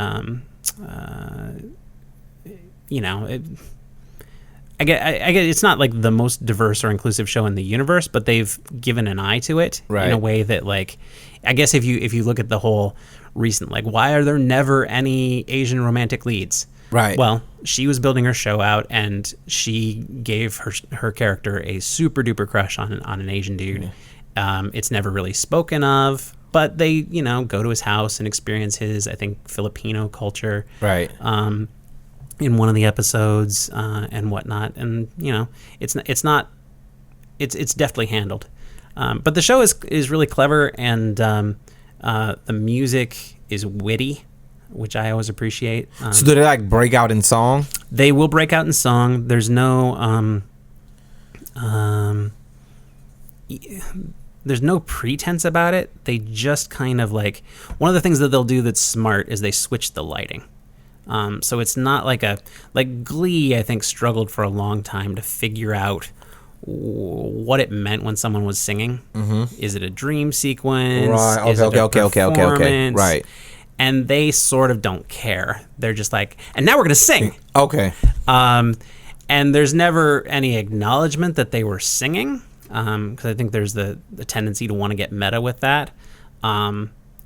I get it's not like the most diverse or inclusive show in the universe, but they've given an eye to it in a way that, like, I guess if you look at the whole recent, like, why are there never any Asian romantic leads?
Right.
Well, she was building her show out, and she gave her character a super duper crush on an Asian dude. It's never really spoken of, but they go to his house and experience his, I think, Filipino culture.
Right.
In one of the episodes and whatnot, and it's deftly handled. But the show is really clever, and the music is witty, which I always appreciate.
So do they like break out in song?
They will break out in song. There's no pretense about it. They just kind of like, one of the things that they'll do that's smart is they switch the lighting. So it's not like Glee, I think, struggled for a long time to figure out what it meant when someone was singing. Is it a dream sequence?
Right.
Is it a
Okay.
performance?
Right.
And they sort of don't care. They're just like, and now we're going to sing.
Okay.
And there's never any acknowledgement that they were singing, because I think there's the tendency to want to get meta with that.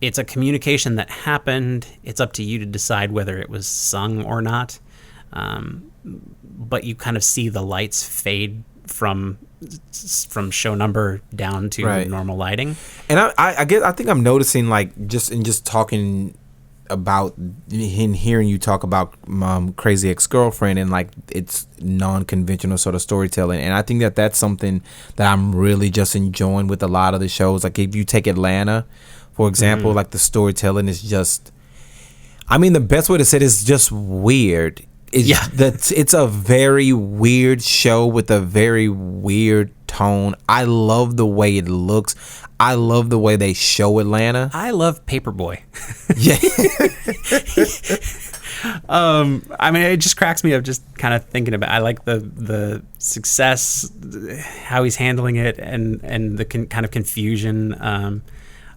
It's a communication that happened. It's up to you to decide whether it was sung or not. But you kind of see the lights fade from show number down to normal lighting. And
I think I'm noticing, like, just talking about and hearing you talk about Crazy Ex-Girlfriend and like it's non-conventional sort of storytelling, and I think that's something that I'm really just enjoying with a lot of the shows. Like if you take Atlanta, for example, like the storytelling is just, I mean, the best way to say it is just weird. It's a very weird show with a very weird tone. I love the way it looks. I love the way they show Atlanta.
I love Paperboy.
Yeah.
I mean, it just cracks me up just kind of thinking about it. I like the success, how he's handling it, and the kind of confusion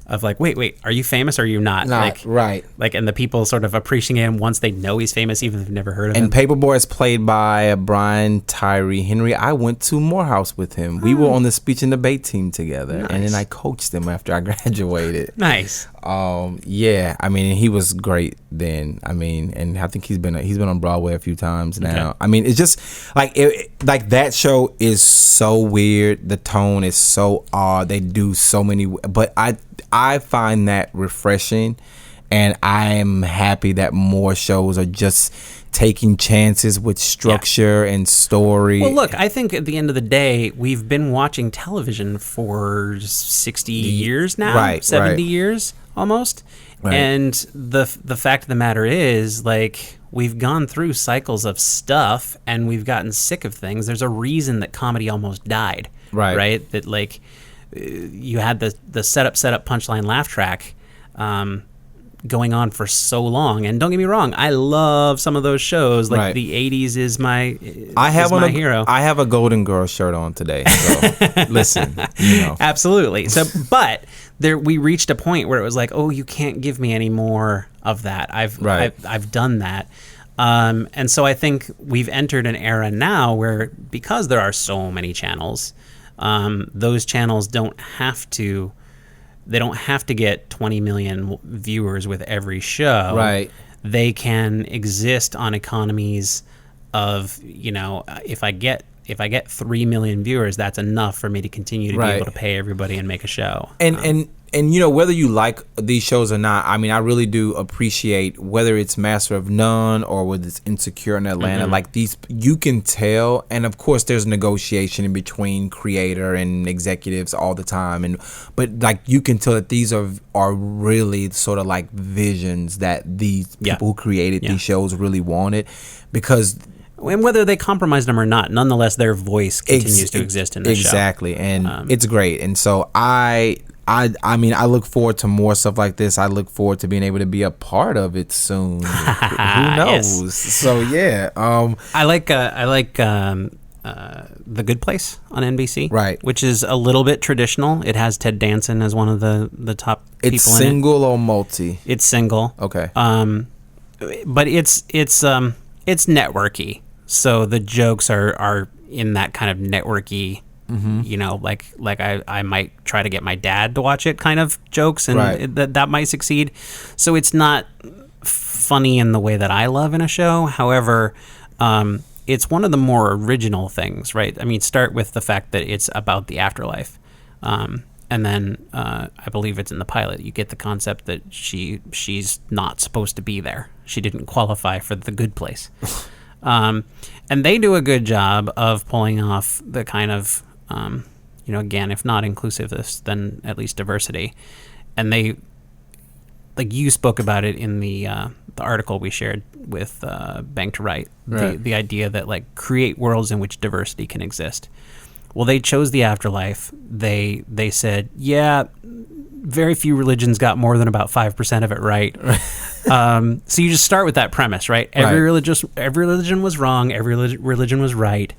of like, wait, are you famous or are you not? Like,
right.
Like, and the people sort of appreciating him once they know he's famous, even if they've never heard of him.
And Paperboy is played by Brian Tyree Henry. I went to Morehouse with him. We were on the speech and debate team together, and then I coached him after I graduated.
Nice.
Yeah. I mean, he was great then. I mean, and I think he's been on Broadway a few times now. Okay. I mean, it's just like that show is so weird. The tone is so odd. They do so many, but I find that refreshing, and I am happy that more shows are just taking chances with structure and story.
Well, look, I think at the end of the day, we've been watching television for 60 years now, 70 years almost. Right. And the fact of the matter is, like, we've gone through cycles of stuff and we've gotten sick of things. There's a reason that comedy almost died. Right? That, like, you had the setup, punchline, laugh track going on for so long. And don't get me wrong, I love some of those shows. Like the 80s is my hero.
I have a Golden Girls shirt on today. So listen, you know.
Absolutely. So, but we reached a point where it was like, oh, you can't give me any more of that. I've done that. And so I think we've entered an era now where, because there are so many channels, those channels don't have to get 20 million viewers with every show. Right. They can exist on economies of, you know, if I get 3 million viewers, that's enough for me to continue to be able to pay everybody and make a show.
And you know, whether you like these shows or not, I mean, I really do appreciate whether it's Master of None or whether it's Insecure in Atlanta. Like these, you can tell, and of course, there's negotiation in between creator and executives all the time. But like you can tell that these are really sort of like visions that these people who created these shows really wanted, because.
And whether they compromised them or not, nonetheless, their voice continues to exist in the show.
Exactly, and it's great. And so I mean, I look forward to more stuff like this. I look forward to being able to be a part of it soon. Who knows? Yes. So yeah,
I like The Good Place on NBC, right? Which is a little bit traditional. It has Ted Danson as one of the top people in it.
It's single or multi?
It's single.
Okay.
But it's networky. So the jokes are in that kind of networky. You know, like I might try to get my dad to watch it kind of jokes, and that might succeed. So it's not funny in the way that I love in a show. However, it's one of the more original things, right? I mean, start with the fact that it's about the afterlife. And then I believe it's in the pilot. You get the concept that she's not supposed to be there. She didn't qualify for the good place. And they do a good job of pulling off the kind of, you know, again, if not inclusiveness, then at least diversity. And they, like you spoke about it in the article we shared with Bank to Write, the idea that, like, create worlds in which diversity can exist. Well, they chose the afterlife. They said, yeah, very few religions got more than about 5% of it right. So you just start with that premise, right? Every religion was wrong. Every religion was right.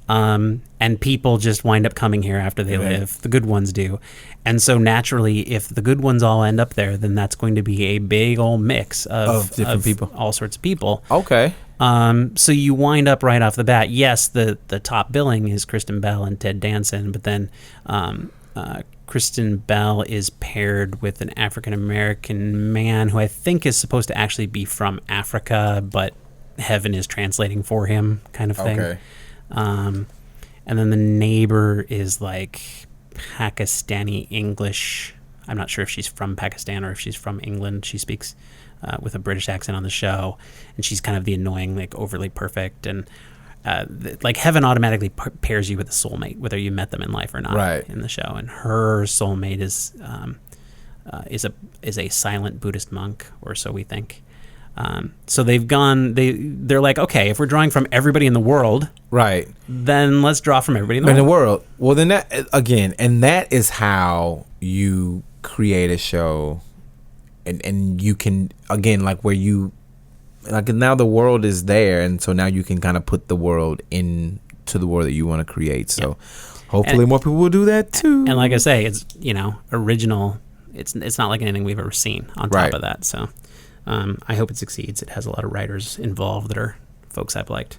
And people just wind up coming here after they live. The good ones do. And so naturally, if the good ones all end up there, then that's going to be a big old mix of
different people.
All sorts of people.
Okay.
So you wind up right off the bat. Yes, the top billing is Kristen Bell and Ted Danson, but then Kristen Bell is paired with an African-American man who I think is supposed to actually be from Africa, but heaven is translating for him, kind of thing.
Okay.
And then the neighbor is like Pakistani English. I'm not sure if she's from Pakistan or if she's from England. She speaks with a British accent on the show, and she's kind of the annoying, like overly perfect, and like heaven automatically pairs you with a soulmate, whether you met them in life or not,
right,
in the show. And her soulmate is a silent Buddhist monk, or so we think. So they're like, okay, if we're drawing from everybody in the world,
right,
then let's draw from everybody
in the world. Well, then that again, and that is how you create a show, and you can again like where you like now the world is there, and so now you can kind of put the world into the world that you want to create. So hopefully more people will do that too.
And like I say, it's original. It's not like anything we've ever seen on top of that. So. I hope it succeeds. It has a lot of writers involved that are folks I've liked.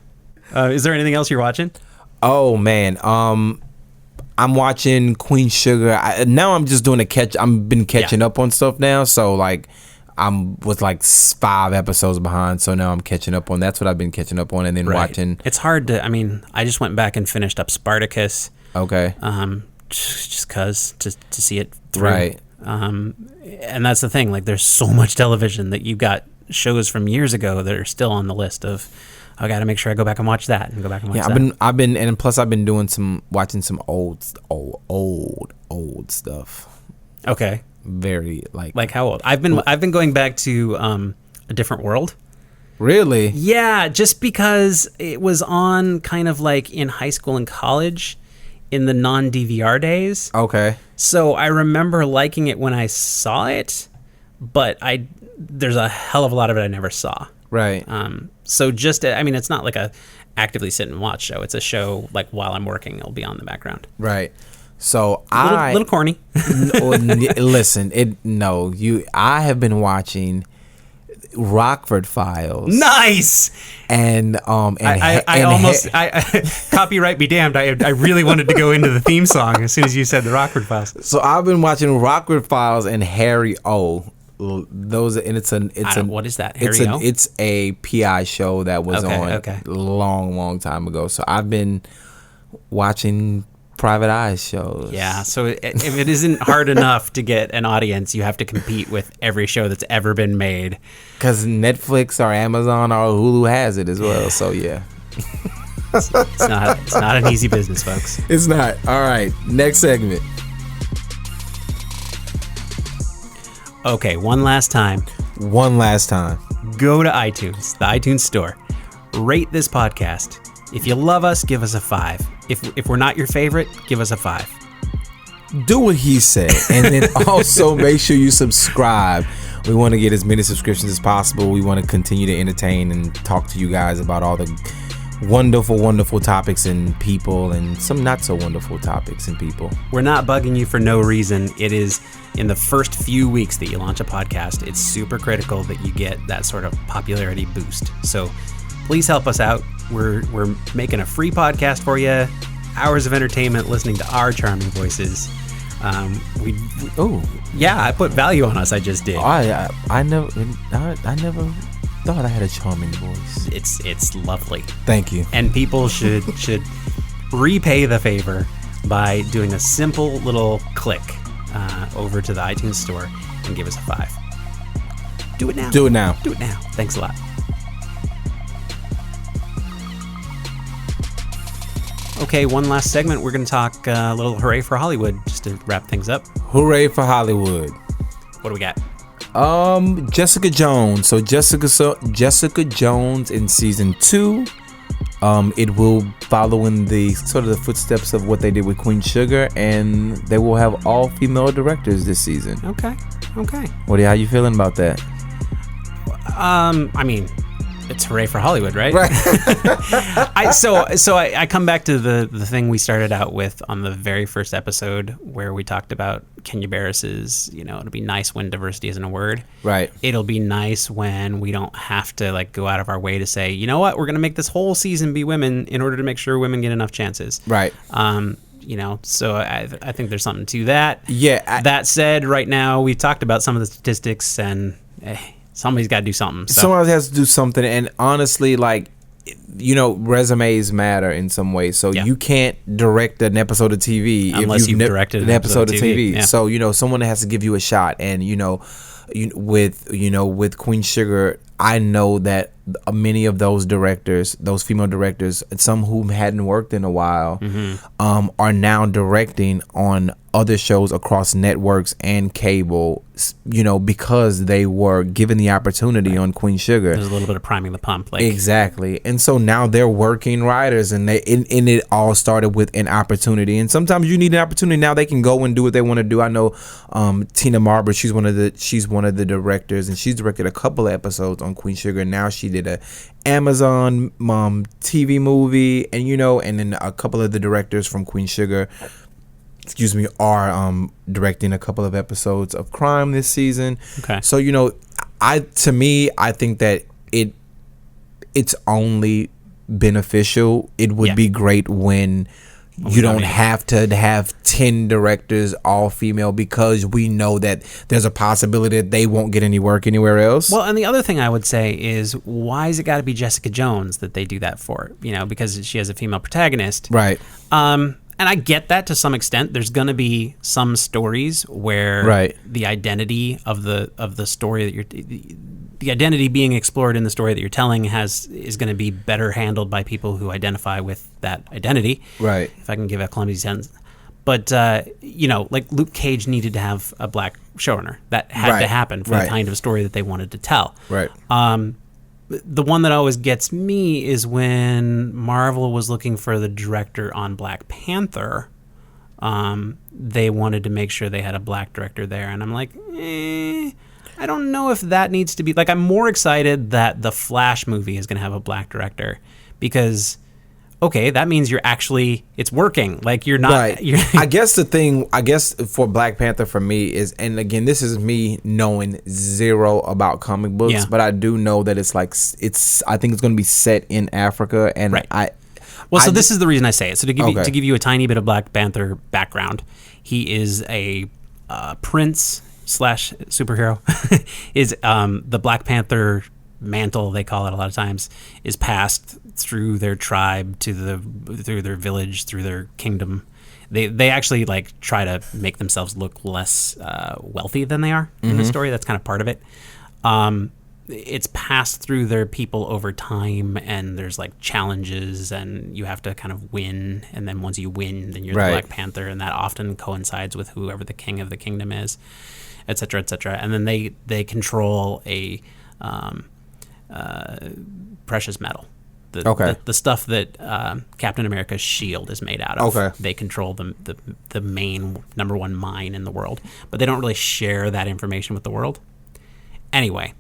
Is there anything else you're watching?
Oh man, I'm watching Queen Sugar. Now I'm just doing a catch. I've been catching up on stuff now, so like I'm with like 5 episodes behind. So now I'm catching up on. That's what I've been catching up on, and then watching.
It's hard to. I mean, I just went back and finished up Spartacus.
Okay.
Just cause to see it through.
Right.
And that's the thing, like there's so much television that you've got shows from years ago that are still on the list of I got to make sure I go back and watch that and go back and watch that.
I've been and plus I've been doing watching some old stuff.
Okay.
Very like
how old? I've been going back to A Different World.
Really?
Yeah, just because it was on kind of like in high school and college in the non-DVR days.
Okay.
So I remember liking it when I saw it, but there's a hell of a lot of it I never saw.
Right.
So it's not like a actively sit and watch show. It's a show like while I'm working, it'll be on the background.
Right. So
a little corny.
Listen, I have been watching Rockford Files.
Nice.
And
copyright be damned. I really wanted to go into the theme song as soon as you said the Rockford Files.
So I've been watching Rockford Files and Harry O. Those and what is that? Harry O? It's a PI show that was on a long time ago. So I've been watching Private Eye shows.
Yeah, so if it isn't hard enough to get an audience, you have to compete with every show that's ever been made.
Because Netflix or Amazon or Hulu has it as well, so yeah.
It's not an easy business, folks.
It's not. All right, next segment.
Okay, one last time. Go to iTunes, the iTunes store. Rate this podcast. If you love us, give us a 5. If we're not your favorite, give us a 5.
Do what he said, and then also make sure you subscribe. We want to get as many subscriptions as possible. We want to continue to entertain and talk to you guys about all the wonderful, wonderful topics and people, and some not so wonderful topics and people.
We're not bugging you for no reason. It is in the first few weeks that you launch a podcast, it's super critical that you get that sort of popularity boost. So please help us out. We're making a free podcast for you. Hours of entertainment listening to our charming voices. I put value on us. I just did.
I never thought I had a charming voice.
It's lovely.
Thank you.
And people should repay the favor by doing a simple little click over to the iTunes store and give us a 5. Do it now.
Do it now.
Thanks a lot. Okay, one last segment. We're going to talk a little Hooray for Hollywood, just to wrap things up.
Hooray for Hollywood.
What do we got?
Jessica Jones. So Jessica Jones in season 2. It will follow in the sort of the footsteps of what they did with Queen Sugar, and they will have all female directors this season.
Okay.
How you feeling about that?
I mean, it's hooray for Hollywood, right?
Right.
I come back to the thing we started out with on the very first episode where we talked about Kenya Barris's, it'll be nice when diversity isn't a word.
Right.
It'll be nice when we don't have to like go out of our way to say, you know what, we're going to make this whole season be women in order to make sure women get enough chances.
Right.
So I think there's something to that.
Yeah.
That said, right now we've talked about some of the statistics and somebody's got to do something. So.
Someone has to do something, and honestly, like, resumes matter in some ways. So you can't direct an episode of TV
unless you've directed
an episode of TV.
Yeah.
So someone has to give you a shot, and with Queen Sugar, I know that many of those directors, those female directors, some who hadn't worked in a while, are now directing on other shows across networks and cable, because they were given the opportunity on Queen Sugar.
There's a little bit of priming the pump.
Exactly. And so now they're working writers, and it all started with an opportunity. And sometimes you need an opportunity. Now they can go and do what they want to do. I know Tina Marber, she's one of the directors, and she's directed a couple of episodes on Queen Sugar. Now she did a Amazon TV movie, and then a couple of the directors from Queen Sugar are directing a couple of episodes of Crime this season.
Okay.
So I think that it's only beneficial. It would be great when you don't have to have 10 directors all female, because we know that there's a possibility that they won't get any work anywhere else.
Well, and the other thing I would say is, why is it got to be Jessica Jones that they do that for? Because she has a female protagonist.
Right.
And I get that to some extent. There's going to be some stories where the identity of the story that the identity being explored in the story that you're telling is going to be better handled by people who identify with that identity.
Right.
If I can give a clumsy sentence. But, like Luke Cage needed to have a black showrunner. That had to happen for the kind of story that they wanted to tell.
Right.
The one that always gets me is when Marvel was looking for the director on Black Panther. They wanted to make sure they had a black director there. And I'm like, I don't know if that needs to be... Like, I'm more excited that the Flash movie is going to have a black director, because... Okay, that means it's working. Like, you're not...
Right. I guess for Black Panther for me is, and again, this is me knowing zero about comic books, but I do know that I think it's going to be set in Africa, and
this is the reason I say it. So to give you a tiny bit of Black Panther background, he is a prince / superhero. Is the Black Panther mantle, they call it a lot of times, is passed through their tribe through their village, through their kingdom. They actually like try to make themselves look less wealthy than they are in the story. That's kind of part of it. It's passed through their people over time, and there's like challenges, and you have to kind of win. And then once you win, then you're the Black Panther, and that often coincides with whoever the king of the kingdom is, et cetera, et cetera. And then they control a precious metal. The stuff that Captain America's shield is made out of. Okay. They control the main number one mine in the world, but they don't really share that information with the world. Anyway,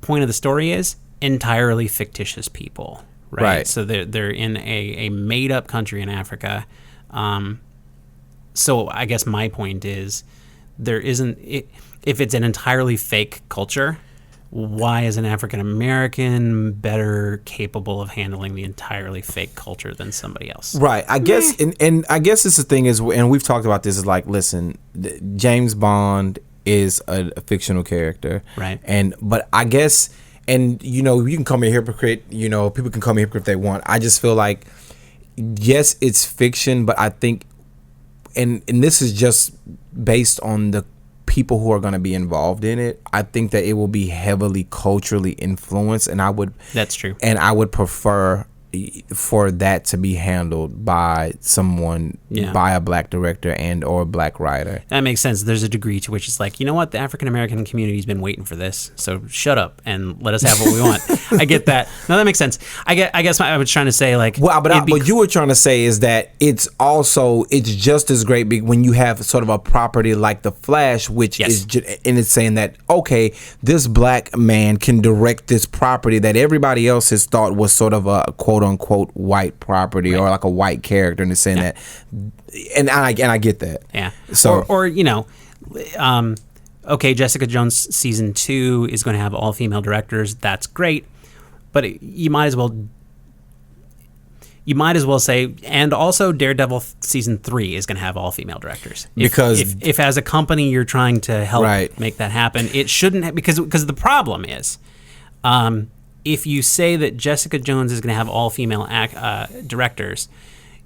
point of the story is entirely fictitious people, right? So they're in a made up country in Africa. So I guess my point is, if it's an entirely fake culture, why is an African American better capable of handling the entirely fake culture than somebody else?
Right. I guess, and I guess this is the thing is, and we've talked about this, is like, listen, James Bond is a fictional character,
right?
But I guess, and you can call me a hypocrite. People can call me a hypocrite if they want. I just feel like, yes, it's fiction, but I think, and this is just based on the people who are going to be involved in it, I think that it will be heavily culturally influenced, and
that's true.
And I would prefer for that to be handled by someone, by a black director and or black writer.
That makes sense. There's a degree to which it's like, you know what, the African American community's been waiting for this, so shut up and let us have what we want. I get that. No, that makes sense. I guess I was trying to say, like,
well, but what you were trying to say is that it's just as great when you have sort of a property like The Flash, which is and it's saying that, okay, this black man can direct this property that everybody else has thought was sort of a quote unquote white property or like a white character, and it's saying that, and I get that.
Yeah.
So
or you know, okay, Jessica Jones season 2 is going to have all female directors. That's great, but you might as well say, and also Daredevil season 3 is going to have all female directors.
Because
if as a company you're trying to help make that happen, it shouldn't because the problem is, if you say that Jessica Jones is going to have all female directors,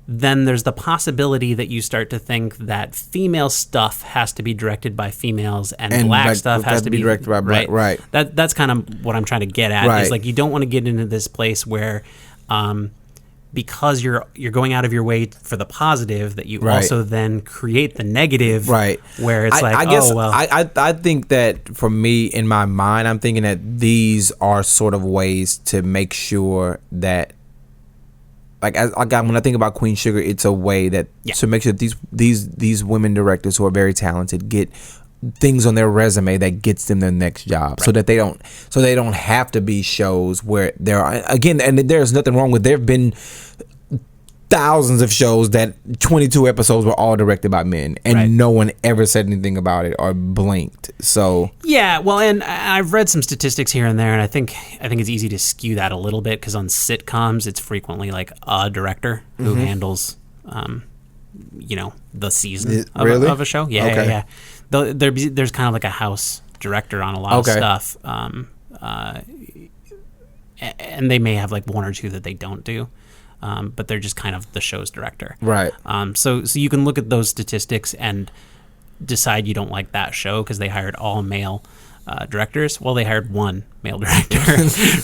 then there's the possibility that you start to think that female stuff has to be directed by females and black stuff has to be directed by black. Right. That's kind of what I'm trying to get at. Is like, you don't want to get into this place where, because you're going out of your way for the positive, that you also then create the negative. Right. Where it's
I think that for me, in my mind, I'm thinking that these are sort of ways to make sure that, like when I think about Queen Sugar, it's a way that to make sure that these women directors who are very talented get things on their resume that gets them their next job, so that they don't have to be shows where there are, again, and there's nothing wrong with, there have been thousands of shows that 22 episodes were all directed by men and no one ever said anything about it or blinked. So
well, and I've read some statistics here and there, and I think it's easy to skew that a little bit, because on sitcoms it's frequently like a director who handles the season of a show. There's kind of like a house director on a lot of stuff, and they may have like one or two that they don't do. But they're just kind of the show's director. Right. So you can look at those statistics and decide you don't like that show because they hired all male directors. Well, they hired one male director,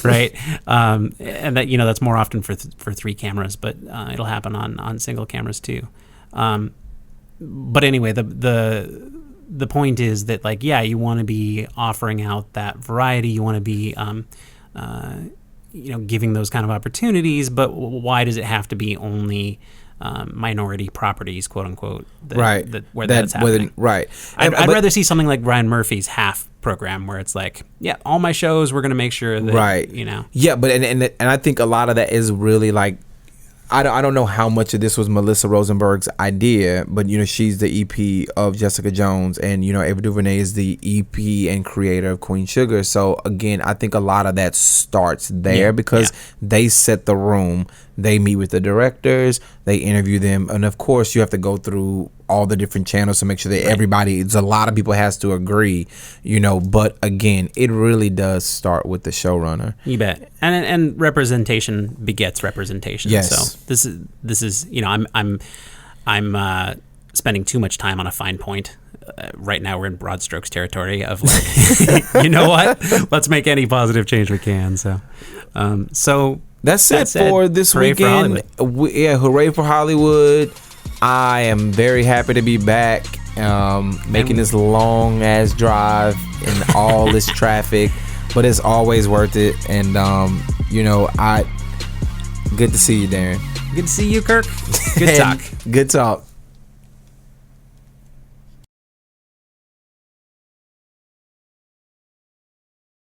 right? And that, that's more often for 3 cameras, but it'll happen on single cameras too. But anyway, the point is that, like, you want to be offering out that variety. You want to be giving those kind of opportunities, but why does it have to be only minority properties, quote unquote, where that's happening? I'd rather see something like Ryan Murphy's Half program, where it's like, all my shows, we're going to make sure that,
but and I think a lot of that is really like, I don't know how much of this was Melissa Rosenberg's idea, but she's the EP of Jessica Jones, and Ava DuVernay is the EP and creator of Queen Sugar. So again, I think a lot of that starts there because they set the room. They meet with the directors, they interview them, and of course you have to go through all the different channels to make sure that everybody, a lot of people has to agree, but again, it really does start with the showrunner.
You bet. And representation begets representation.
Yes.
So this is I'm spending too much time on a fine point. Right now we're in broad strokes territory of like, you know what? Let's make any positive change we can. So
that's it for this weekend. Hooray for Hollywood. I am very happy to be back, making this long ass drive in all this traffic, but it's always worth it. And good to see you, Darren.
Good to see you, Kirk. Good talk.
Good talk.